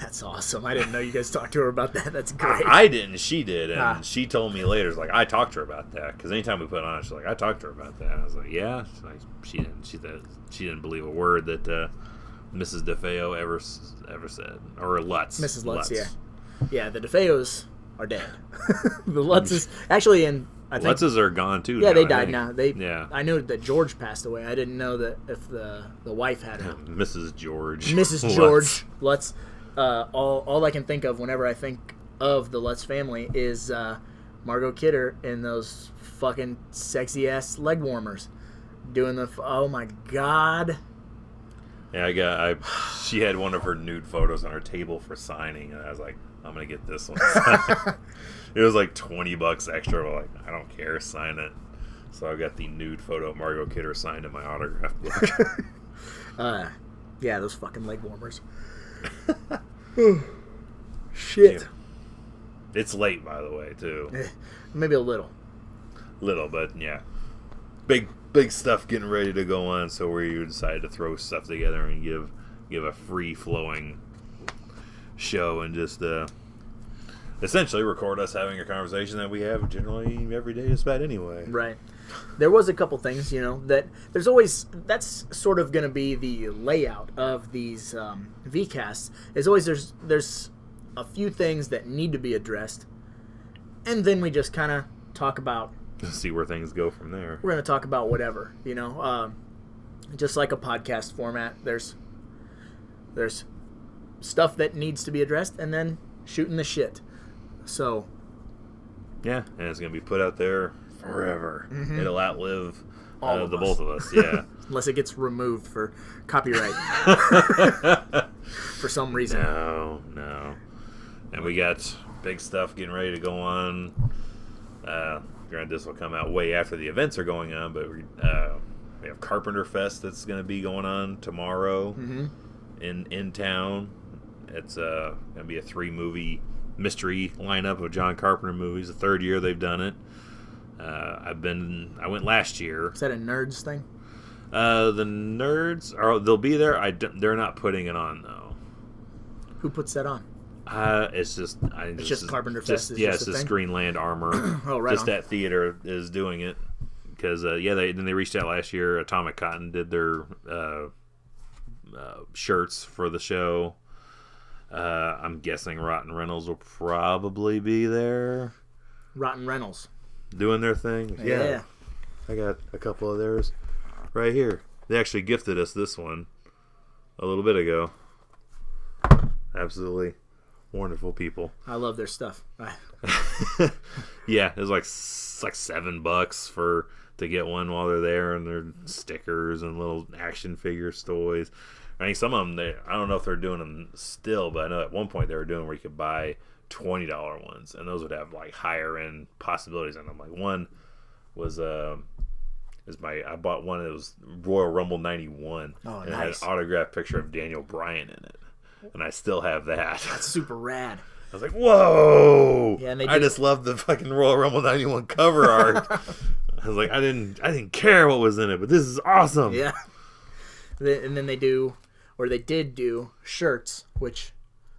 That's awesome. I didn't know you guys talked to her about that. That's great. I didn't. She did. And she told me later, like, I talked to her about that. Because anytime we put it on, she's like, I talked to her about that. And I was like, yeah. She's like, she didn't believe a word that Mrs. DeFeo ever said. Or Lutz. Mrs. Lutz, yeah. Yeah, the DeFeos are dead. The Lutzes, actually, and I think Lutzes are gone too. Yeah, now, they died now. I knew that George passed away. I didn't know that if the wife had him. Mrs. George. Mrs. George Lutz. All I can think of whenever I think of the Lutz family is Margot Kidder in those fucking sexy ass leg warmers, doing the. Oh my god. Yeah, she had one of her nude photos on her table for signing, and I was like, I'm gonna get this one. It was like $20 extra. I'm like, I don't care, sign it. So I got the nude photo of Margot Kidder signed in my autograph book. Yeah, those fucking leg warmers. Shit. Yeah. It's late, by the way, too. Maybe a little. Little, but yeah. Big stuff getting ready to go on, so we decided to throw stuff together and give a free-flowing show and just essentially record us having a conversation that we have generally every day just about anyway. Right. There was a couple things, that there's always, that's sort of going to be the layout of these VCasts, is always there's a few things that need to be addressed, and then we just kind of talk about, see where things go from there. We're going to talk about whatever, just like a podcast format. There's stuff that needs to be addressed, and then shooting the shit. So yeah, and it's going to be put out there forever. Mm-hmm. It'll outlive the both of us, yeah. Unless it gets removed for copyright. For some reason. No. And we got big stuff getting ready to go on. Granted, this will come out way after the events are going on, but we have Carpenter Fest that's going to be going on tomorrow in town. It's going to be a 3-movie mystery lineup of John Carpenter movies. The 3rd year they've done it. I went last year. Is that a Nerds thing? The Nerds they'll be there. They're not putting it on though. Who puts that on? It's just Carpenter Fest. It's just Greenland Armor. Oh, right. Just on. that theater is doing it because they reached out last year. Atomic Cotton did their shirts for the show. I'm guessing Rotten Reynolds will probably be there. Rotten Reynolds doing their thing. Yeah. I got a couple of theirs right here. They actually gifted us this one a little bit ago. Absolutely wonderful people. I love their stuff. Yeah, it was like $7 to get one while they're there, and their stickers and little action figures, toys. I mean, some of them, I don't know if they're doing them still, but I know at one point they were doing where you could buy $20 ones, and those would have like higher end possibilities in them. Like one was I bought one that was Royal Rumble 91, and it had an autographed picture of Daniel Bryan in it, and I still have that. That's super rad. I was like, whoa! Yeah, and I just love the fucking Royal Rumble 91 cover art. I was like, I didn't care what was in it, but this is awesome. Yeah. And then they did do shirts, which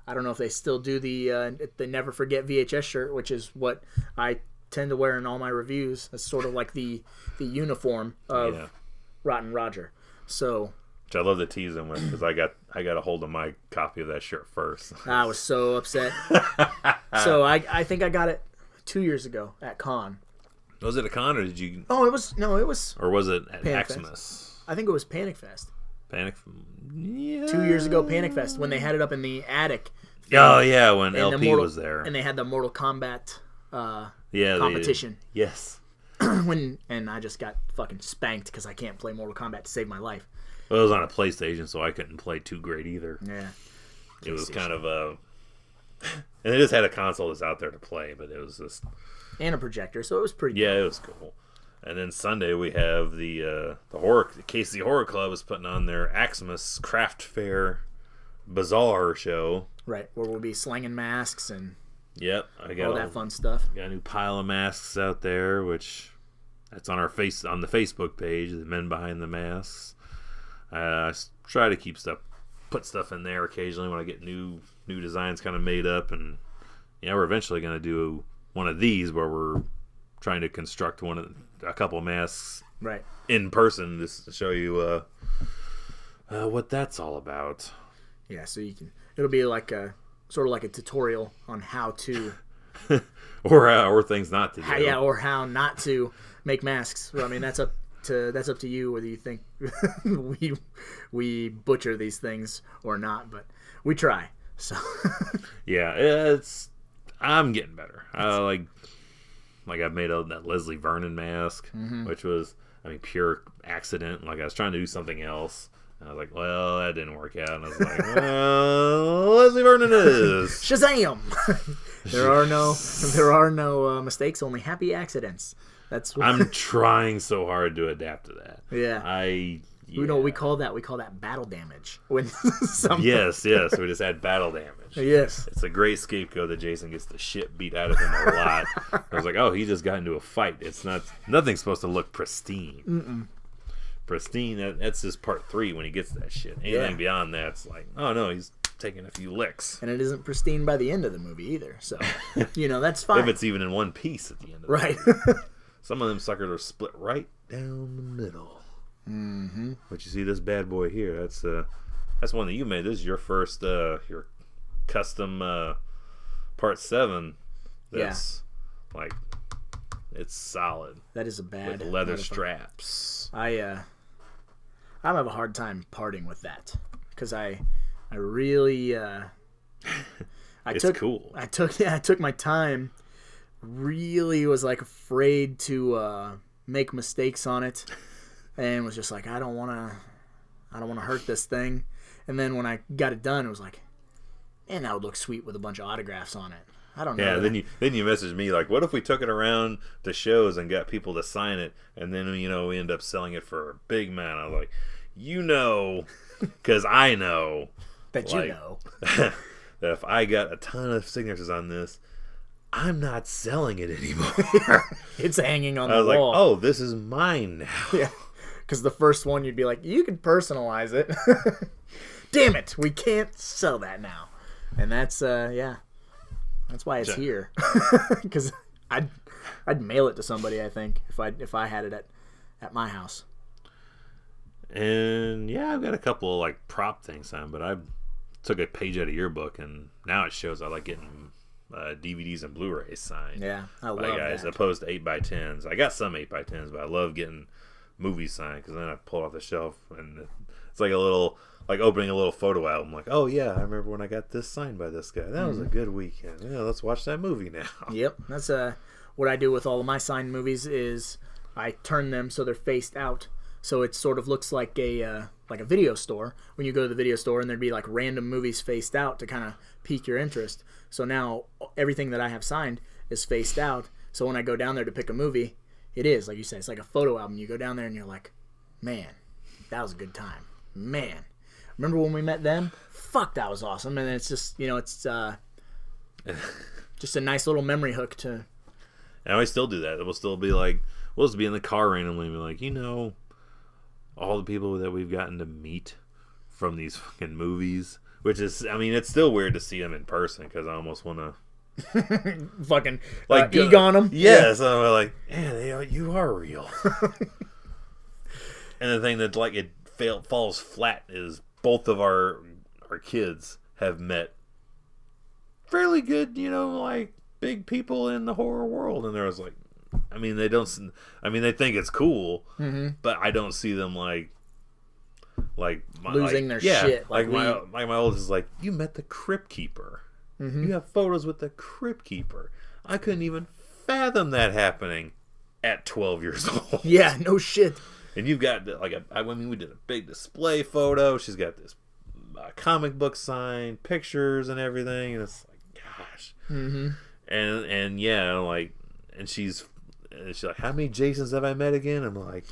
I don't know if they still do the Never Forget VHS shirt, which is what I tend to wear in all my reviews. It's sort of like the uniform of Rotten Roger. So Which I love to tease him with because I got a hold of my copy of that shirt first. I was so upset. So I think I got it 2 years ago at con. Was it a con or did you? Oh, it was Or was it at Panic Maximus? Fest. I think it was Panic Fest. Yeah. 2 years ago, Panic Fest, when they had it up in the attic. Oh yeah, when LP was there, and they had the Mortal Kombat yeah, competition. Yes. And I just got fucking spanked because I can't play Mortal Kombat to save my life. Well, it was on a PlayStation, so I couldn't play too great either. Yeah. It was kind of a... And it just had a console that's out there to play, but it was just... And a projector, so it was pretty Yeah, cool. it was cool. And then Sunday we have the Casey Horror Club is putting on their Maximus Craft Fair Bazaar show. Right, where we'll be slinging masks and Yep, I got all that fun stuff. Got a new pile of masks out there, which that's on the Facebook page, the Men Behind the Masks. I try to put stuff in there occasionally when I get new designs kind of made up, and we're eventually going to do one of these where we're trying to construct a couple masks right in person just to show you what that's all about. Yeah, so it'll be like sort of like a tutorial on how to or things not to do. Or how not to make masks. Well, I mean, that's up to you whether you think we butcher these things or not, but we try. So yeah, I'm getting better. Like I've made that Leslie Vernon mask, which was pure accident. Like I was trying to do something else. And I was like, well, that didn't work out. And I was like, well, Leslie Vernon is Shazam. There are no mistakes, only happy accidents. That's what I'm trying so hard to adapt to that. Yeah. You know what we call that? We call that battle damage. When Yes. We just add battle damage. Yes. It's a great scapegoat that Jason gets the shit beat out of him a lot. I was like, oh, he just got into a fight. Nothing's supposed to look pristine. Mm-mm. Pristine, that's just part 3 when he gets that shit. Anything beyond that's like, oh no, he's taking a few licks. And it isn't pristine by the end of the movie either. So, that's fine. If it's even in one piece at the end of right. the movie. Some of them suckers are split right down the middle. Mm-hmm. But you see this bad boy here, that's one that you made. This is your first your custom part 7. That's like it's solid. That is a bad with leather straps. I have a hard time parting with that because I really cool. I took my time. Really was like afraid to make mistakes on it, and was just like I don't want to hurt this thing. And then when I got it done, it was like, man, that would look sweet with a bunch of autographs on it. I don't know. Yeah, then you messaged me like, what if we took it around to shows and got people to sign it, and then we end up selling it for a big amount. I was like, because I know that that if I got a ton of signatures on this, I'm not selling it anymore. It's hanging on the wall. I was like, oh, this is mine now. Yeah, because the first one you'd be like, you can personalize it. Damn it, we can't sell that now. And that's that's why it's here. Because I'd mail it to somebody, I think, if I had it at my house. And I've got a couple of like prop things signed, but I took a page out of your book, and now it shows I like getting DVDs and Blu-rays signed. Yeah, I love guys, that. opposed to 8x10s. I got some 8x10s, but I love getting movies signed because then I pull off the shelf and it's like a little, like opening a little photo album. Like, oh yeah, I remember when I got this signed by this guy. That was a good weekend. Yeah, let's watch that movie now. Yep, that's what I do with all of my signed movies is I turn them so they're faced out. So it sort of looks like a video store when you go to the video store, and there'd be like random movies faced out to kind of pique your interest. So now everything that I have signed is faced out. So when I go down there to pick a movie, it is, like you said, it's like a photo album. You go down there and you're like, man, that was a good time. Man, remember when we met them? Fuck, that was awesome. And it's just, it's just a nice little memory hook to. And I still do that. It will still be like, we'll just be in the car randomly and be like, all the people that we've gotten to meet from these fucking movies, which is, it's still weird to see them in person because I almost want to fucking Egon them. Yeah, so I'm like, yeah, you are real. And the thing that like it falls flat is both of our kids have met fairly good, like big people in the horror world, and there was like, they think it's cool, but I don't see them losing their shit. My oldest is like, you met the Crypt Keeper. You have photos with the Crypt Keeper. I couldn't even fathom that happening at 12 years old. Yeah, no shit. And you've got we did a big display photo. She's got this comic book sign, pictures, and everything. And it's like, gosh. And yeah, and she's like, how many Jasons have I met again? I'm like,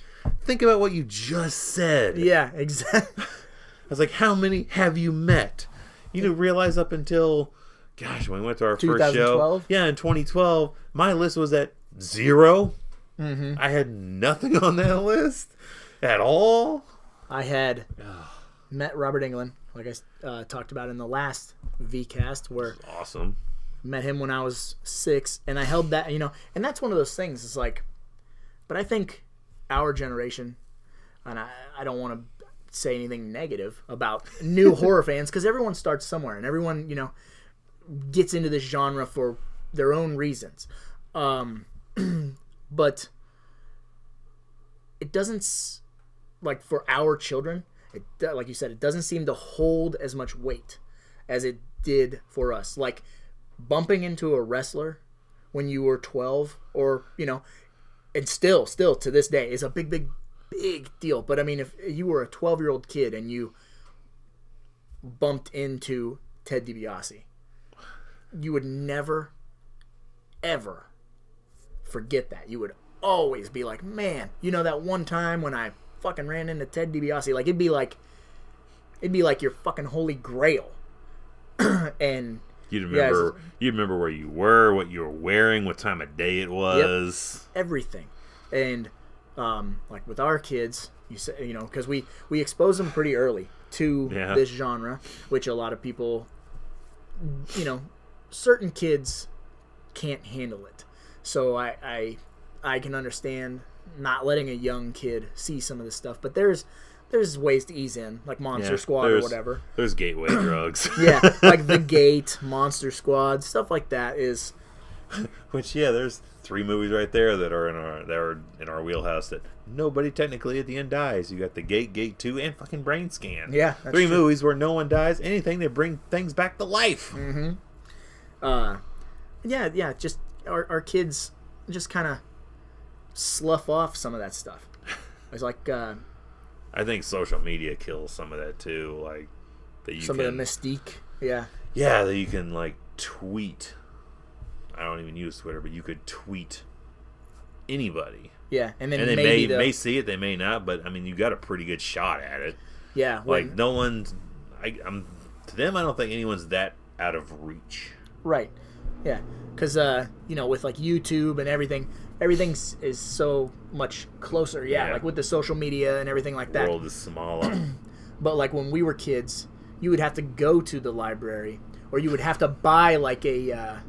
think about what you just said. Yeah, exactly. I was like, how many have you met? You realize up until, gosh, when we went to our first show. Yeah, in 2012, my list was at 0. I had nothing on that list at all. I had met Robert Englund, like I talked about in the last VCast, where awesome. Met him when I was 6, and I held that, and that's one of those things. It's like, but I think our generation, and I don't want to say anything negative about new horror fans, because everyone starts somewhere, and everyone, gets into this genre for their own reasons. But it doesn't, like, for our children, like you said, it doesn't seem to hold as much weight as it did for us. Like, bumping into a wrestler when you were 12, or, and still to this day is a big deal. But I mean, if you were a 12-year-old kid and you bumped into Ted DiBiase, you would never, ever forget that. You would always be like, man, that one time when I fucking ran into Ted DiBiase, like, it'd be like your fucking holy grail. And you'd remember where you were, what you were wearing, what time of day it was. Yep, everything. And like with our kids, because we expose them pretty early to this genre, which a lot of people, certain kids can't handle it. So I can understand not letting a young kid see some of this stuff, but there's ways to ease in, like Monster Squad or whatever. There's gateway drugs. Yeah, like The Gate, Monster Squad, stuff like that is. Which there's 3 movies right there that are in our wheelhouse that nobody technically at the end dies. You got The Gate, Gate 2, and fucking Brain Scan. Yeah, that's 3 true. movies where no one dies. Anything, they bring things back to life. Just our kids just kind of slough off some of that stuff. It's like I think social media kills some of that too, like that you some of the mystique. Yeah, that you can like tweet. I don't even use Twitter, but you could tweet anybody. Yeah, and then they maybe may see it, they may not, but I mean, you got a pretty good shot at it. Yeah, like no one's. To them, I don't think anyone's that out of reach. Right. Yeah, because with like YouTube and everything is so much closer. Yeah, like with the social media and everything like that. The world is smaller. But like when we were kids, you would have to go to the library, or you would have to buy like a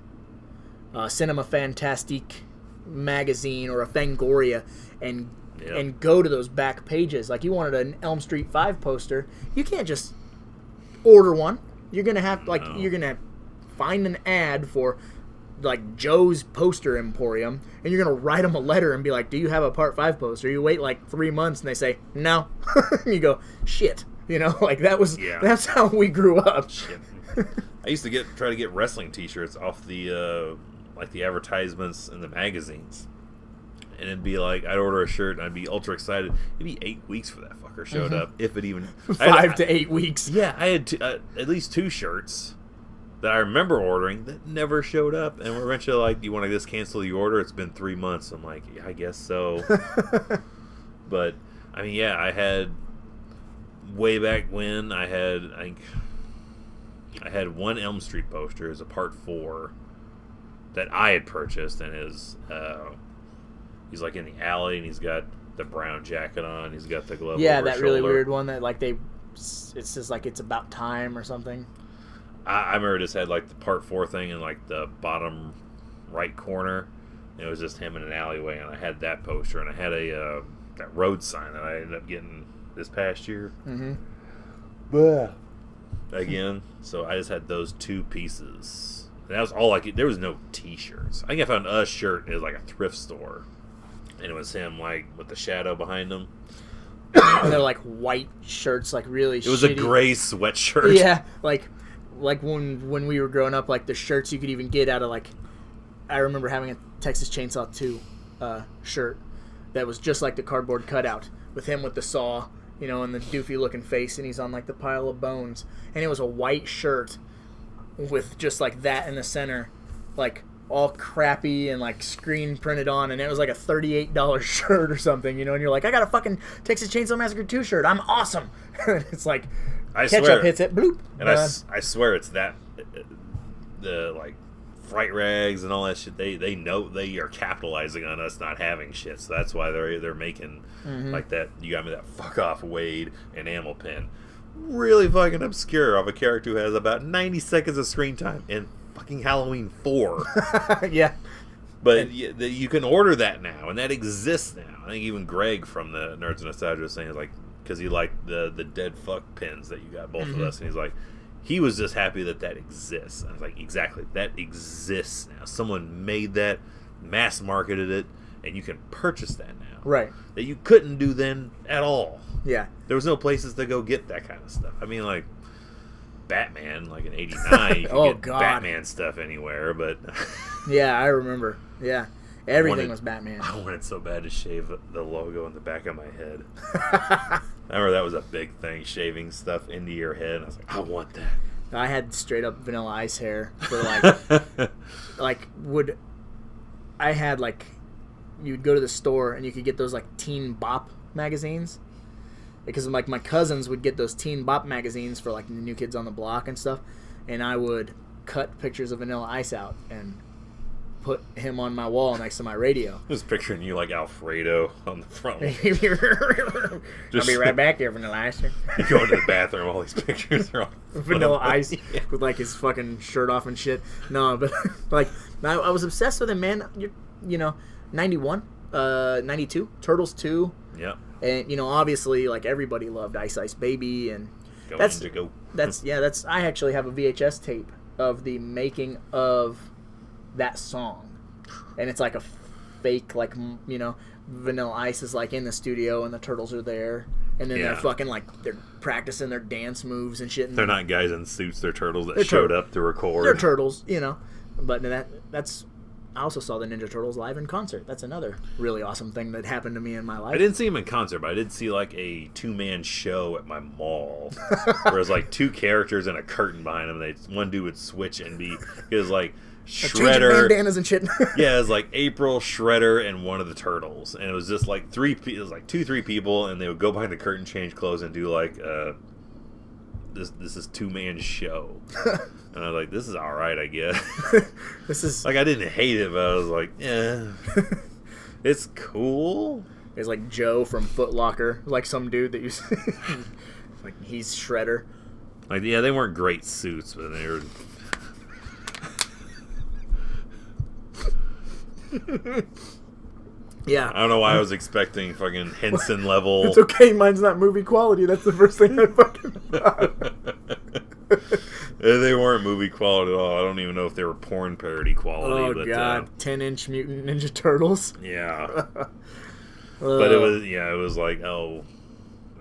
Cinema Fantastique magazine or a Fangoria and go to those back pages. Like you wanted an Elm Street 5 poster, you can't just order one. You're gonna have you're gonna find an ad for like Joe's Poster Emporium, and you're gonna write them a letter and be like, do you have a Part 5 poster? You wait like 3 months and they say no. And you go, shit, like that's how we grew up. Shit. I used to try to get wrestling t-shirts off the like the advertisements in the magazines, and it'd be like I'd order a shirt and I'd be ultra excited. It'd be 8 weeks for that fucker showed up, if it even 5 to 8 weeks. Yeah, I had at least 2 shirts that I remember ordering that never showed up, and we're eventually like, "You want to just cancel the order? It's been 3 months." I'm like, "Yeah, I guess so." But I mean, I had way back when I had one Elm Street poster as a Part 4 that I had purchased, and he's like in the alley, and he's got the brown jacket on, he's got the glove over his shoulder. Really weird one that like it says like it's about time or something. I remember just had like the Part 4 thing in like the bottom right corner, and it was just him in an alleyway, and I had that poster, and I had that road sign that I ended up getting this past year. Mm-hmm. Again, so I just had those 2 pieces. And that was all I could. There was no T-shirts. I think I found a shirt at like a thrift store, and it was him like with the shadow behind him. And they're like white shirts, like really. It was a gray sweatshirt. Yeah, like when we were growing up, like the shirts you could even get out of like. I remember having a Texas Chainsaw 2 shirt that was just like the cardboard cutout with him with the saw, you know, and the doofy looking face, and he's on like the pile of bones, and it was a white shirt with just like that in the center, like all crappy and like screen printed on, and it was like a $38 shirt or something, you know, and you're like, I got a fucking Texas Chainsaw Massacre 2 shirt, I'm awesome. It's like ketchup hits it, bloop. And I swear it's that the like fright rags and all that shit. They know they are capitalizing on us not having shit, so that's why they're making like that. You got me that fuck off Wade and Amel Pen, really fucking obscure of a character who has about 90 seconds of screen time in fucking Halloween 4. Yeah. But you can order that now, and that exists now. I think even Greg from the Nerds and Nostalgia was saying, like, because he liked the dead fuck pins that you got both of us, and he's like, he was just happy that exists. I was like, exactly, that exists now. Someone made that, mass marketed it, and you can purchase that now. Right. That you couldn't do then at all. Yeah. There was no places to go get that kind of stuff. I mean, like, Batman, like in '89, you could get Batman stuff anywhere, but yeah, I remember. Yeah, everything was Batman. I wanted so bad to shave the logo on the back of my head. I remember that was a big thing, shaving stuff into your head. And I was like, I want that. I had straight up Vanilla Ice hair for like, you'd go to the store and you could get those like Teen Bop magazines. Because like my cousins would get those Teen Bop magazines for like the New Kids on the Block and stuff, and I would cut pictures of Vanilla Ice out and put him on my wall next to my radio. Just picturing you like Alfredo on the front. I'll be right back there, Vanilla Ice. You go into the bathroom, all these pictures are on Vanilla Ice with like his fucking shirt off and shit. No, but like I was obsessed with him, man. You know, 91, 92, Turtles 2. Yep. And, you know, obviously, like, everybody loved Ice Ice Baby, and that's I actually have a VHS tape of the making of that song, and it's like a fake, like, you know, Vanilla Ice is like in the studio, and the Turtles are there, and then they're fucking like they're practicing their dance moves and shit. And they're not guys in suits; they're turtles that showed up to record. They're turtles, you know. But that's. I also saw the Ninja Turtles live in concert. That's another really awesome thing that happened to me in my life. I didn't see them in concert, but I did see like a 2-man show at my mall. Where it was like 2 characters and a curtain behind them. One dude would switch and it was like Shredder, bandanas and shit. Yeah, it was like April, Shredder, and one of the Turtles, and it was just like 3 people, and they would go behind the curtain, change clothes, and do like this is 2-man show. And I was like, this is all right, I guess. This is like, I didn't hate it, but I was like, yeah, it's cool. It's like Joe from Foot Locker, like some dude that you see. Like he's Shredder. Like, yeah, they weren't great suits, but they were. Yeah. I don't know why I was expecting fucking Henson level. It's okay, mine's not movie quality. That's the first thing I fucking thought. They weren't movie quality at all. I don't even know if they were porn parody quality. Oh, but, God. 10-inch Mutant Ninja Turtles. Yeah. But it was like, oh,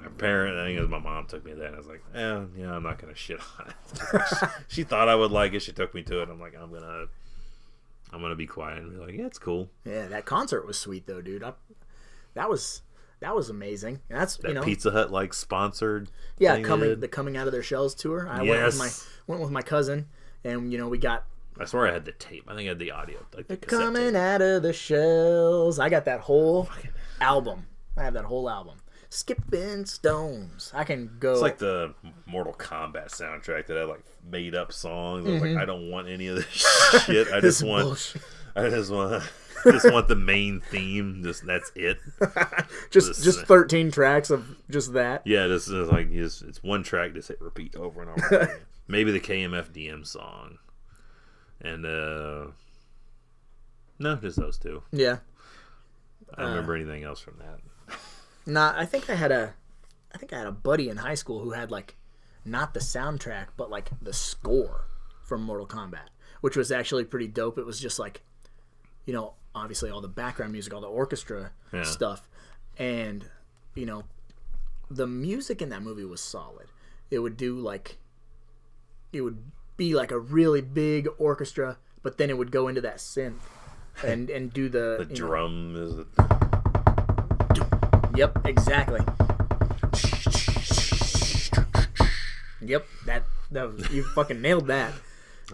apparently, I think it was my mom took me to that, and I was like, yeah, I'm not going to shit on it. She thought I would like it. She took me to it. I'm like, I'm gonna be quiet and be like, yeah, it's cool. Yeah, that concert was sweet though, dude. That was amazing. And that's that Pizza Hut like sponsored. Yeah, the coming out of their shells tour. I went with my cousin, and we got. I swear I had the tape. I think I had the audio. Like the coming out of the shells. I got that whole album. I have that whole album. Skipping Stones. I can go. It's like the Mortal Kombat soundtrack that I like made up songs. I was like, I don't want any of this shit. I just want the main theme. That's it. just 13 tracks of just that. Yeah, this is like it's one track. Just hit repeat over and over again. Maybe the KMFDM song, and no, just those 2. Yeah, I don't remember anything else from that. Nah, I think I had I think I had a buddy in high school who had like not the soundtrack but like the score from Mortal Kombat, which was actually pretty dope. It was just like, you know, obviously all the background music, all the orchestra stuff, and you know, the music in that movie was solid. It would be like a really big orchestra, but then it would go into that synth and do the drum know. Is it? Yep, exactly. Yep, that you fucking nailed that.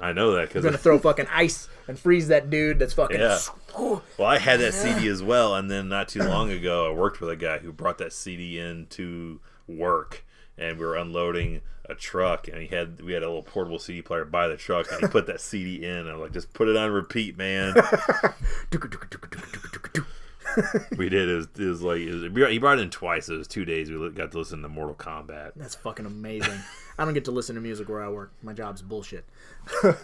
I know that because I'm gonna throw fucking ice and freeze that dude. That's fucking. Yeah. Well, I had that CD as well, and then not too long ago, I worked with a guy who brought that CD into work, and we were unloading a truck, and we had a little portable CD player by the truck, and he put that CD in. I'm like, just put it on repeat, man. We did. It was like he brought it in twice. It was 2 days. We got to listen to Mortal Kombat. That's fucking amazing. I don't get to listen to music where I work. My job's bullshit.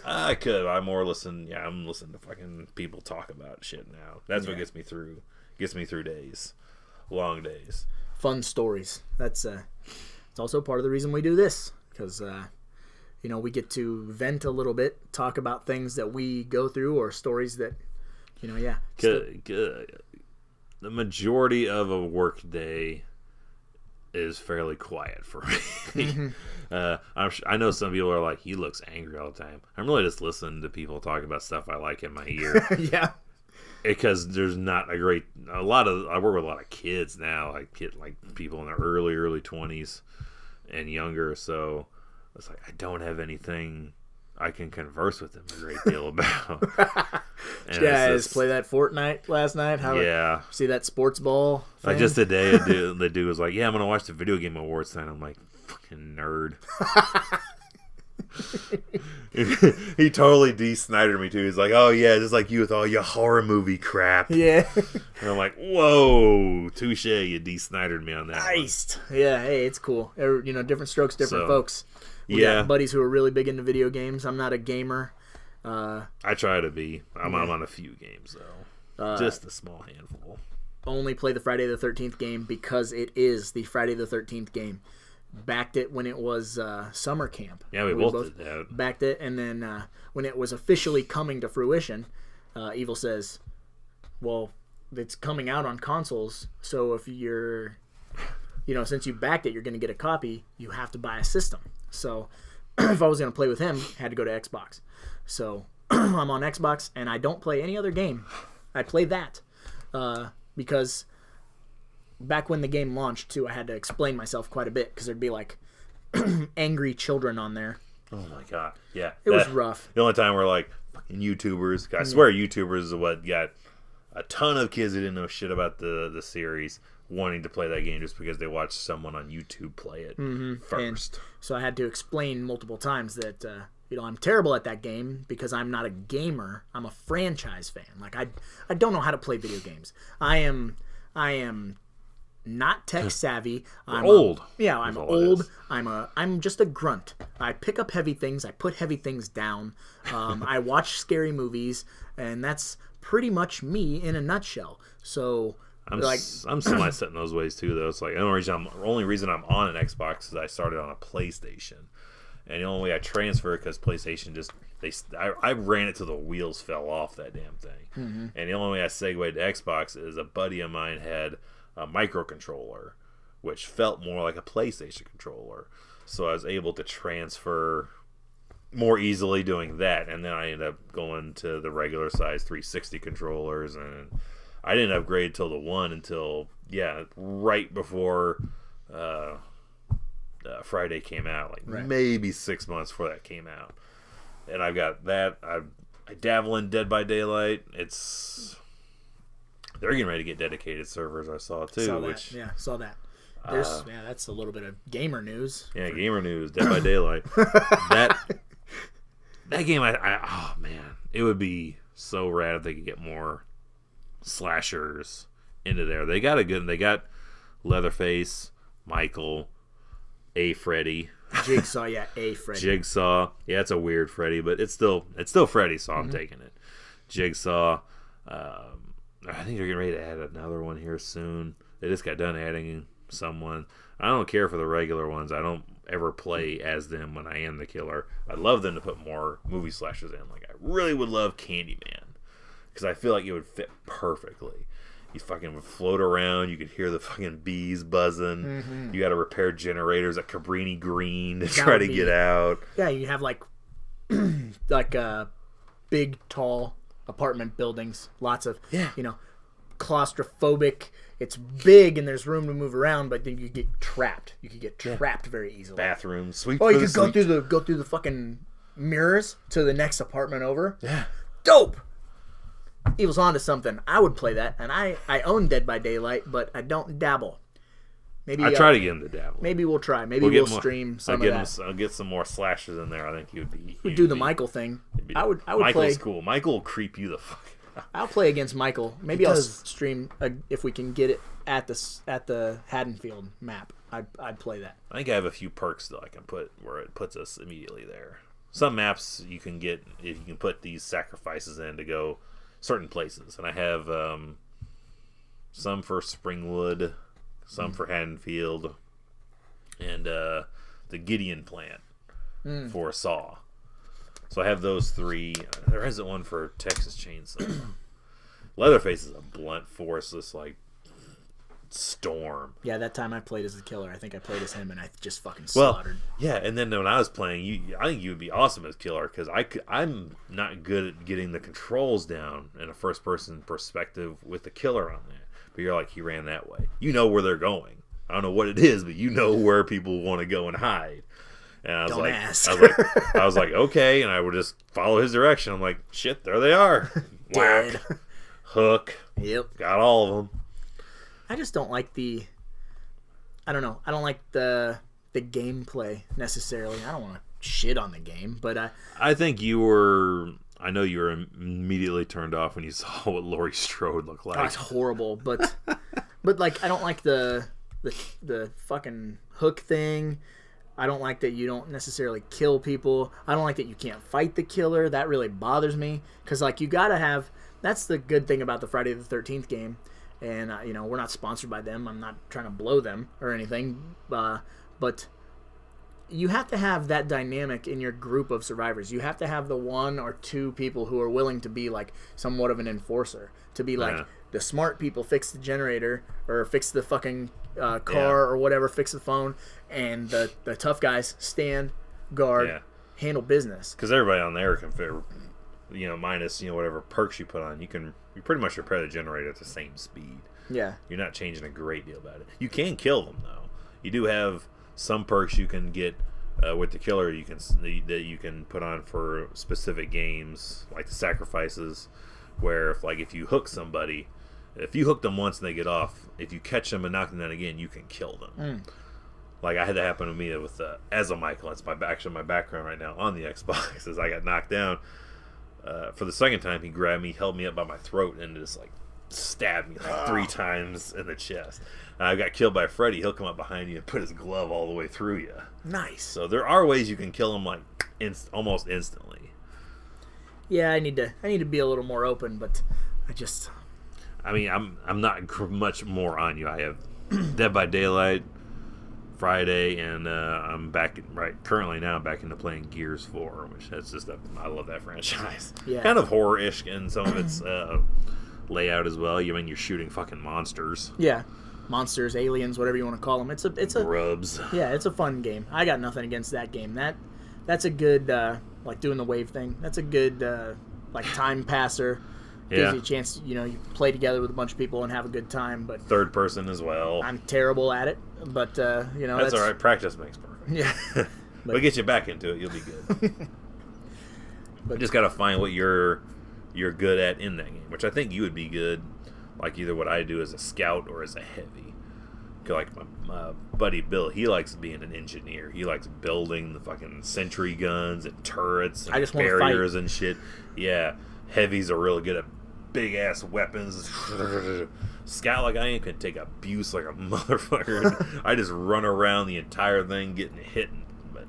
I could. I'm listening to fucking people talk about shit now. That's what gets me through. Gets me through days, long days. Fun stories. That's it's also part of the reason we do this, because you know, we get to vent a little bit, talk about things that we go through or stories that, you know, the majority of a work day is fairly quiet for me. I know some people are like, he looks angry all the time. I'm really just listening to people talk about stuff I like in my ear. Yeah. Because there's not I work with a lot of kids now, like people in their early 20s and younger, so it's like I don't have anything I can converse with them a great deal about. Did you guys play that Fortnite last night? See that sports ball thing? Like just today, the dude was like, yeah, I'm going to watch the Video Game Awards tonight. I'm like, fucking nerd. He totally de-Snydered me too. He's like, oh yeah, just like you with all your horror movie crap. Yeah. And I'm like, whoa, touche, you de-Snydered me on that. Nice. Yeah, hey, it's cool. You know, different strokes, different folks. We got buddies who are really big into video games. I'm not a gamer. I try to be. I'm on a few games though. Just a small handful. Only play the Friday the 13th game because it is the Friday the 13th game. Backed it when it was summer camp. Yeah, we both did that. Backed it, and then when it was officially coming to fruition, Evil says, well, it's coming out on consoles, so if you're, you know, since you backed it, you're going to get a copy, you have to buy a system. So if I was going to play with him, I had to go to Xbox. So I'm on Xbox, and I don't play any other game. I play that because back when the game launched, too, I had to explain myself quite a bit because there'd be, like, angry children on there. Oh, my God. Yeah. It was rough. The only time we're like, fucking YouTubers. I swear YouTubers is what got a ton of kids who didn't know shit about the series wanting to play that game just because they watched someone on YouTube play it first. And so I had to explain multiple times that, you know, I'm terrible at that game because I'm not a gamer. I'm a franchise fan. Like, I don't know how to play video games. I am not tech savvy. I'm old. I'm old. I'm just a grunt. I pick up heavy things. I put heavy things down. I watch scary movies, and that's pretty much me in a nutshell. So I'm semi-set in those ways too, though. It's like the only reason I'm on an Xbox is I started on a PlayStation, and the only way I transfer because PlayStation I ran it till the wheels fell off that damn thing, and the only way I segued to Xbox is a buddy of mine had a microcontroller, which felt more like a PlayStation controller. So I was able to transfer more easily doing that, and then I ended up going to the regular size 360 controllers, and I didn't upgrade till the one until right before Friday came out, like maybe 6 months before that came out. And I've got that. I dabble in Dead by Daylight. They're getting ready to get dedicated servers. I saw too. Saw that. There's that's a little bit of gamer news. Yeah, gamer news. Dead by Daylight. that game, oh man, it would be so rad if they could get more slashers into there. They got Leatherface, Michael, A. Freddy, Jigsaw. A. Freddy. Jigsaw. Yeah, it's a weird Freddy, but it's still Freddy, so I'm taking it. Jigsaw. I think they're getting ready to add another one here soon. They just got done adding someone. I don't care for the regular ones. I don't ever play as them when I am the killer. I'd love them to put more movie slashers in. Like, I really would love Candyman, because I feel like it would fit perfectly. You fucking would float around. You could hear the fucking bees buzzing. Mm-hmm. You got to repair generators at Cabrini Green to try to get out. Yeah, you have like big, tall apartment buildings. Lots of, claustrophobic. It's big and there's room to move around, but then you get trapped. You could get trapped very easily. Bathrooms, sweep. Oh, you could go through the fucking mirrors to the next apartment over. Yeah, dope. Evil's onto something. I would play that, and I own Dead by Daylight, but I don't dabble. Maybe I try to get him to dabble. Maybe we'll try. Maybe we'll stream some of that. I'll get some more slashers in there. I think he would be. We'd do the Michael thing. I would Michael's play. Cool. Michael will creep you the fuck out. I'll play against Michael. Maybe I'll stream if we can get it at the Haddonfield map. I'd play that. I think I have a few perks that I can put where it puts us immediately there. Some maps you can get if you can put these sacrifices in to go certain places, and I have some for Springwood, some for Haddonfield, and the Gideon plant for Saw. So I have those three. There isn't one for Texas Chainsaw. Leatherface is a blunt force, this like storm. Yeah, that time I played as the killer, I think I played as him, and I just fucking slaughtered. Yeah, and then when I was playing, I think you would be awesome as killer, because I'm not good at getting the controls down in a first-person perspective with the killer on that. But you're like, he ran that way. You know where they're going. I don't know what it is, but you know where people want to go and hide. And I was like, okay, and I would just follow his direction. I'm like, shit, there they are. Dead. Hook. Yep. Got all of them. I just don't like I don't know. I don't like the gameplay necessarily. I don't want to shit on the game, but I think I know you were immediately turned off when you saw what Laurie Strode looked like. That's horrible, but like I don't like the fucking hook thing. I don't like that you don't necessarily kill people. I don't like that you can't fight the killer. That really bothers me, because like you gotta have. That's the good thing about the Friday the 13th game. And, we're not sponsored by them. I'm not trying to blow them or anything. But you have to have that dynamic in your group of survivors. You have to have the one or two people who are willing to be, like, somewhat of an enforcer. To be, like, the smart people fix the generator or fix the fucking car or whatever, fix the phone. And the tough guys stand, guard, handle business. Because everybody on there can fit, minus, whatever perks you put on. You pretty much repair the generator at the same speed. Yeah. You're not changing a great deal about it. You can kill them, though. You do have some perks you can get with the killer that you can put on for specific games, like the sacrifices, where if you hook somebody, if you hook them once and they get off, if you catch them and knock them down again, you can kill them. Like, I had that happen to me with as a Michael. It's actually my background right now on the Xbox, as I got knocked down. For the second time, he grabbed me, held me up by my throat, and just like stabbed me like 3 times in the chest. And I got killed by Freddy. He'll come up behind you and put his glove all the way through you. Nice. So there are ways you can kill him like almost instantly. Yeah, I need to be a little more open, but I'm not much more on you. I have Dead by Daylight, Friday, and I'm currently now back into playing Gears 4, which that's just I love that franchise. Yeah. Kind of horror-ish in some of its layout as well. You're shooting fucking monsters. Yeah. Monsters, aliens, whatever you want to call them. It's a grubs. Yeah, it's a fun game. I got nothing against that game. That's a good like doing the wave thing. That's a good like time passer. Gives you a chance, you play together with a bunch of people and have a good time. But third person as well. I'm terrible at it, but that's all right. Practice makes perfect. Yeah, we'll get you back into it. You'll be good. But you just gotta find what you're good at in that game, which I think you would be good, like either what I do as a scout or as a heavy. Like my buddy Bill, he likes being an engineer. He likes building the fucking sentry guns and turrets and barriers and shit. Yeah, heavies are really good at big ass weapons. Scout like I am can take abuse like a motherfucker. I just run around the entire thing getting hit, but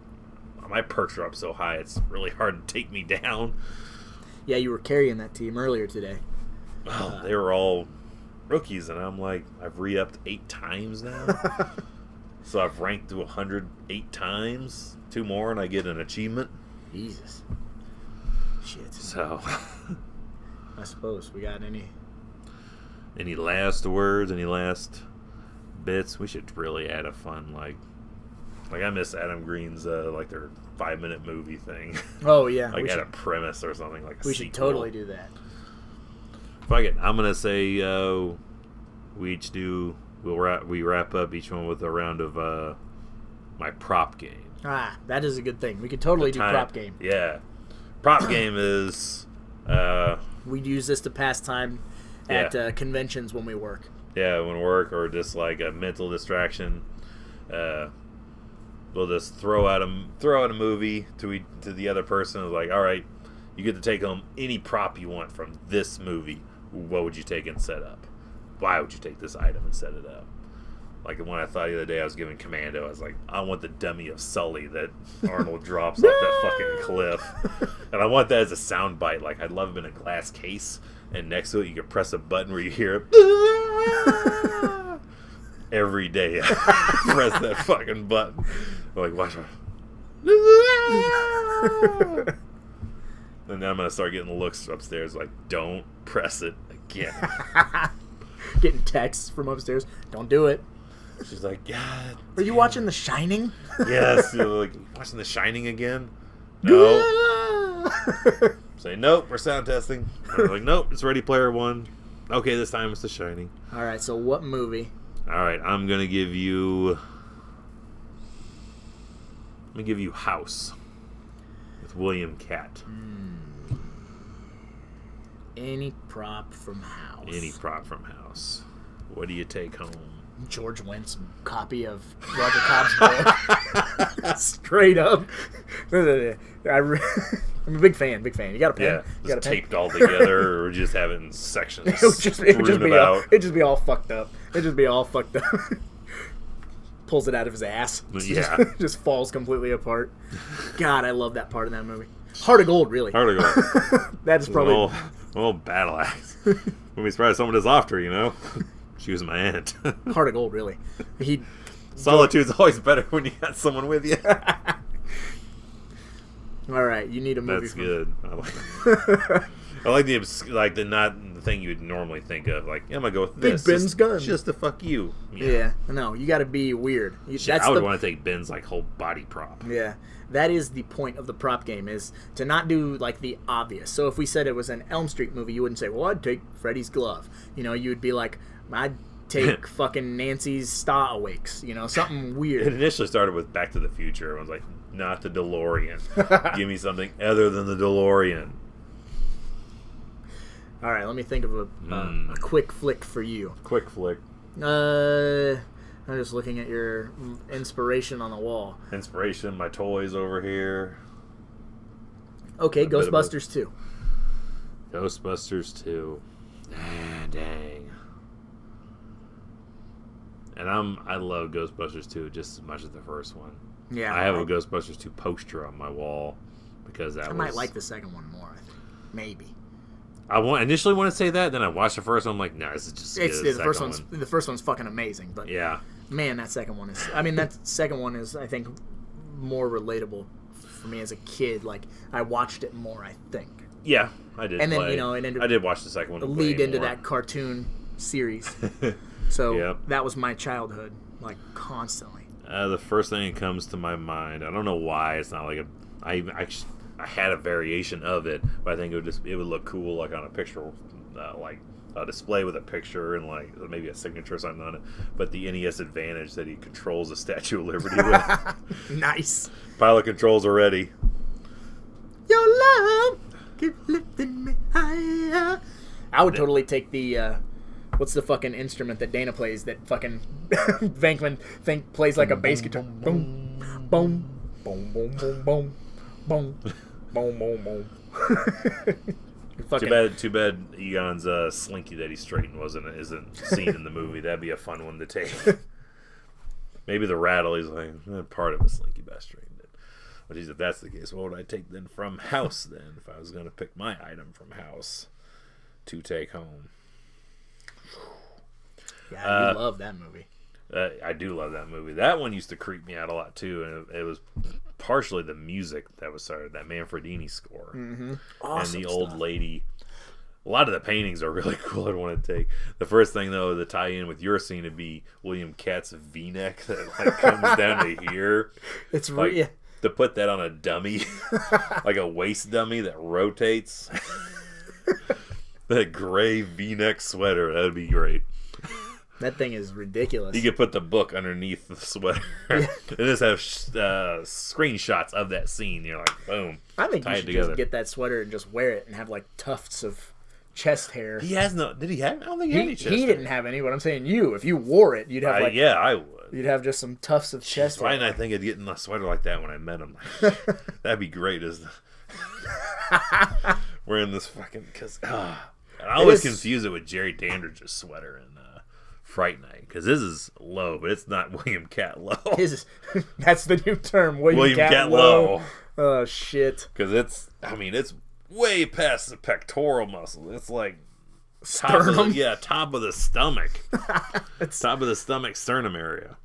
my perks are up so high it's really hard to take me down. Yeah, you were carrying that team earlier today. Oh, they were all rookies, and I'm like, I've re-upped 8 times now. So I've ranked to 108 times. 2 more, and I get an achievement. Jesus. Shit. So, I suppose we got any last words? Any last bits? We should really add a fun like I miss Adam Green's like their 5-minute movie thing. Oh yeah, like add a premise or something like a we sequel. should totally do that. Fuck it. I'm gonna say we wrap up each one with a round of my prop game. Ah, that is a good thing. We could totally do prop game. Yeah, prop game is we'd use this to pass time at conventions when we work. Yeah, when work or just like a mental distraction. We'll just throw out a movie to the other person. Like, all right, you get to take home any prop you want from this movie. What would you take and set up? Why would you take this item and set it up? Like the one I thought the other day, I was giving Commando. I was like, I want the dummy of Sully that Arnold drops off that fucking cliff, and I want that as a sound bite. Like, I'd love it in a glass case, and next to it you could press a button where you hear it. Every day I press that fucking button. I'm like, watch out. And then I'm going to start getting looks upstairs like, don't press it again. Getting texts from upstairs. Don't do it. She's like, God. Are you watching The Shining? Yes. You're like, watching The Shining again? No. Say, nope, we're sound testing. I'm like, nope, it's Ready Player One. Okay, this time it's The Shining. All right, so what movie? All right, I'm going to give you House with William Catt. Any prop from House. Any prop from House. What do you take home? George Wendt's copy of Roger Cobb's book. Straight up. I'm a big fan. You got a pen? Yeah, you got a taped pen? all together, or just have it in sections. It would just be all fucked up. Pulls it out of his ass. Yeah. Just falls completely apart. God, I love that part of that movie. Heart of Gold, really. Heart of Gold. That is probably an old battle axe. Wouldn't be surprised someone is after, you know? She was my aunt. Heart of Gold, really. Solitude's always better when you got someone with you. All right, you need a movie. That's good. I like the not the thing you would normally think of. Like, yeah, I'm gonna go with this. Big Ben's gun. Just to fuck you. Yeah. No, you got to be weird. I would want to take Ben's like whole body prop. Yeah, that is the point of the prop game, is to not do like the obvious. So if we said it was an Elm Street movie, you wouldn't say, "Well, I'd take Freddy's glove." You know, you would be like, "I'd take fucking Nancy's Star Awakes." You know, something weird. It initially started with Back to the Future. Everyone's like, "Not the DeLorean. Give me something other than the DeLorean." All right, let me think of a quick flick for you. Quick flick. I'm just looking at your inspiration on the wall. Inspiration, my toys over here. Okay, Ghostbusters 2. Ghostbusters 2. Ah, dang. And I love Ghostbusters 2 just as much as the first one. Yeah. I have a Ghostbusters 2 poster on my wall because I might like the second one more, I think. Maybe. I initially want to say that, then I watched the first one. I'm like, no, this is just the first one's fucking amazing, but yeah, man, that second one is. I mean, that second one is, I think, more relatable for me as a kid. Like, I watched it more, I think. Yeah, I did. And then I did watch the second one. The lead into that cartoon series. So that was my childhood, like constantly. The first thing that comes to my mind, I don't know why it's not like I had a variation of it, but I think it would look cool like on a picture, like a display with a picture and like maybe a signature or something on it. But the NES Advantage that he controls the Statue of Liberty with. Nice. Pilot controls are ready. Your love keep lifting me higher. I would totally take the what's the fucking instrument that Dana plays that fucking Venkman plays like a bass guitar. Boom, boom, boom, boom, boom, boom. Boom, boom, boom, boom. Too bad Eon's slinky that he straightened isn't seen in the movie. That'd be a fun one to take. Maybe the rattle. He's like part of a slinky bass straightened it. But if that's the case, what would I take then from House? Then, if I was going to pick my item from House to take home, Yeah, you love that movie. I do love that movie. That one used to creep me out a lot too, and it was partially the music that was started, that Manfredini score, Awesome and the old stuff. lady. A lot of the paintings are really cool. I'd want to take. The first thing though, the tie-in with your scene would be William Katz's V-neck that like comes down to here. It's like, to put that on a dummy, like a waist dummy that rotates. That gray V-neck sweater, that'd be great. That thing is ridiculous. You could put the book underneath the sweater and just have screenshots of that scene. You're like, boom. I think you should just get that sweater and just wear it and have like tufts of chest hair. He has no. Did he have? I don't think he had any chest hair. He didn't have any, but I'm saying you. If you wore it, you'd have like. Yeah, I would. You'd have just some tufts of chest hair. Why didn't I think of getting a sweater like that when I met him? That'd be great. Wearing this fucking. Because I always confuse it with Jerry Dandridge's sweater in Fright Night, because this is low, but it's not William Cat Low. That's the new term, William Cat Low. Oh shit! Because it's way past the pectoral muscle. It's like sternum. Top of the stomach. Top of the stomach, sternum area.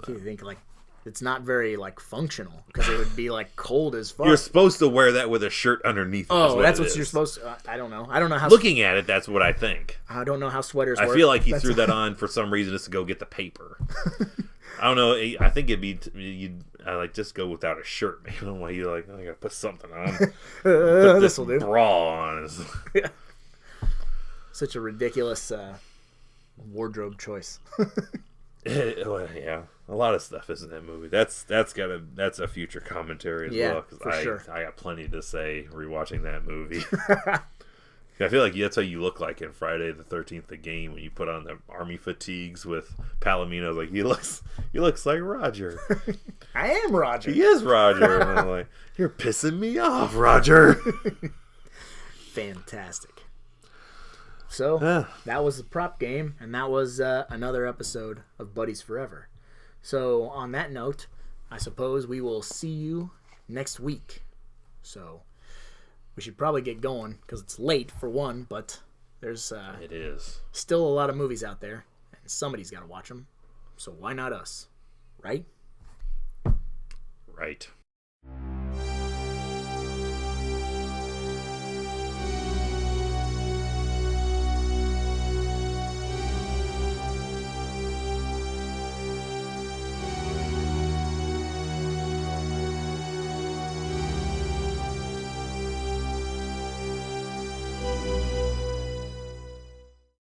You think like it's not very like functional, because it would be like cold as fuck. You're supposed to wear that with a shirt underneath. Oh, that's what you're supposed to. I don't know. I don't know how. Looking at it, that's what I think. I don't know how sweaters work. I feel like he threw that on for some reason just to go get the paper. I don't know. I think it'd be I like just go without a shirt. Man. I don't know why you like. I gotta put something on. Put this bra on. Yeah. Such a ridiculous wardrobe choice. Yeah, a lot of stuff is in that movie. That's a future commentary as well. For sure. I got plenty to say rewatching that movie. I feel like that's how you look like in Friday the 13th, the game, when you put on the army fatigues with Palomino. Like he looks like Roger. I am Roger. He is Roger. And I'm like, you're pissing me off, Roger. Fantastic. So that was the prop game, and that was another episode of Buddies Forever. So on that note, I suppose we will see you next week. So we should probably get going, because it's late for one, but there's it is still a lot of movies out there, and somebody's got to watch them. So why not us, right? Right.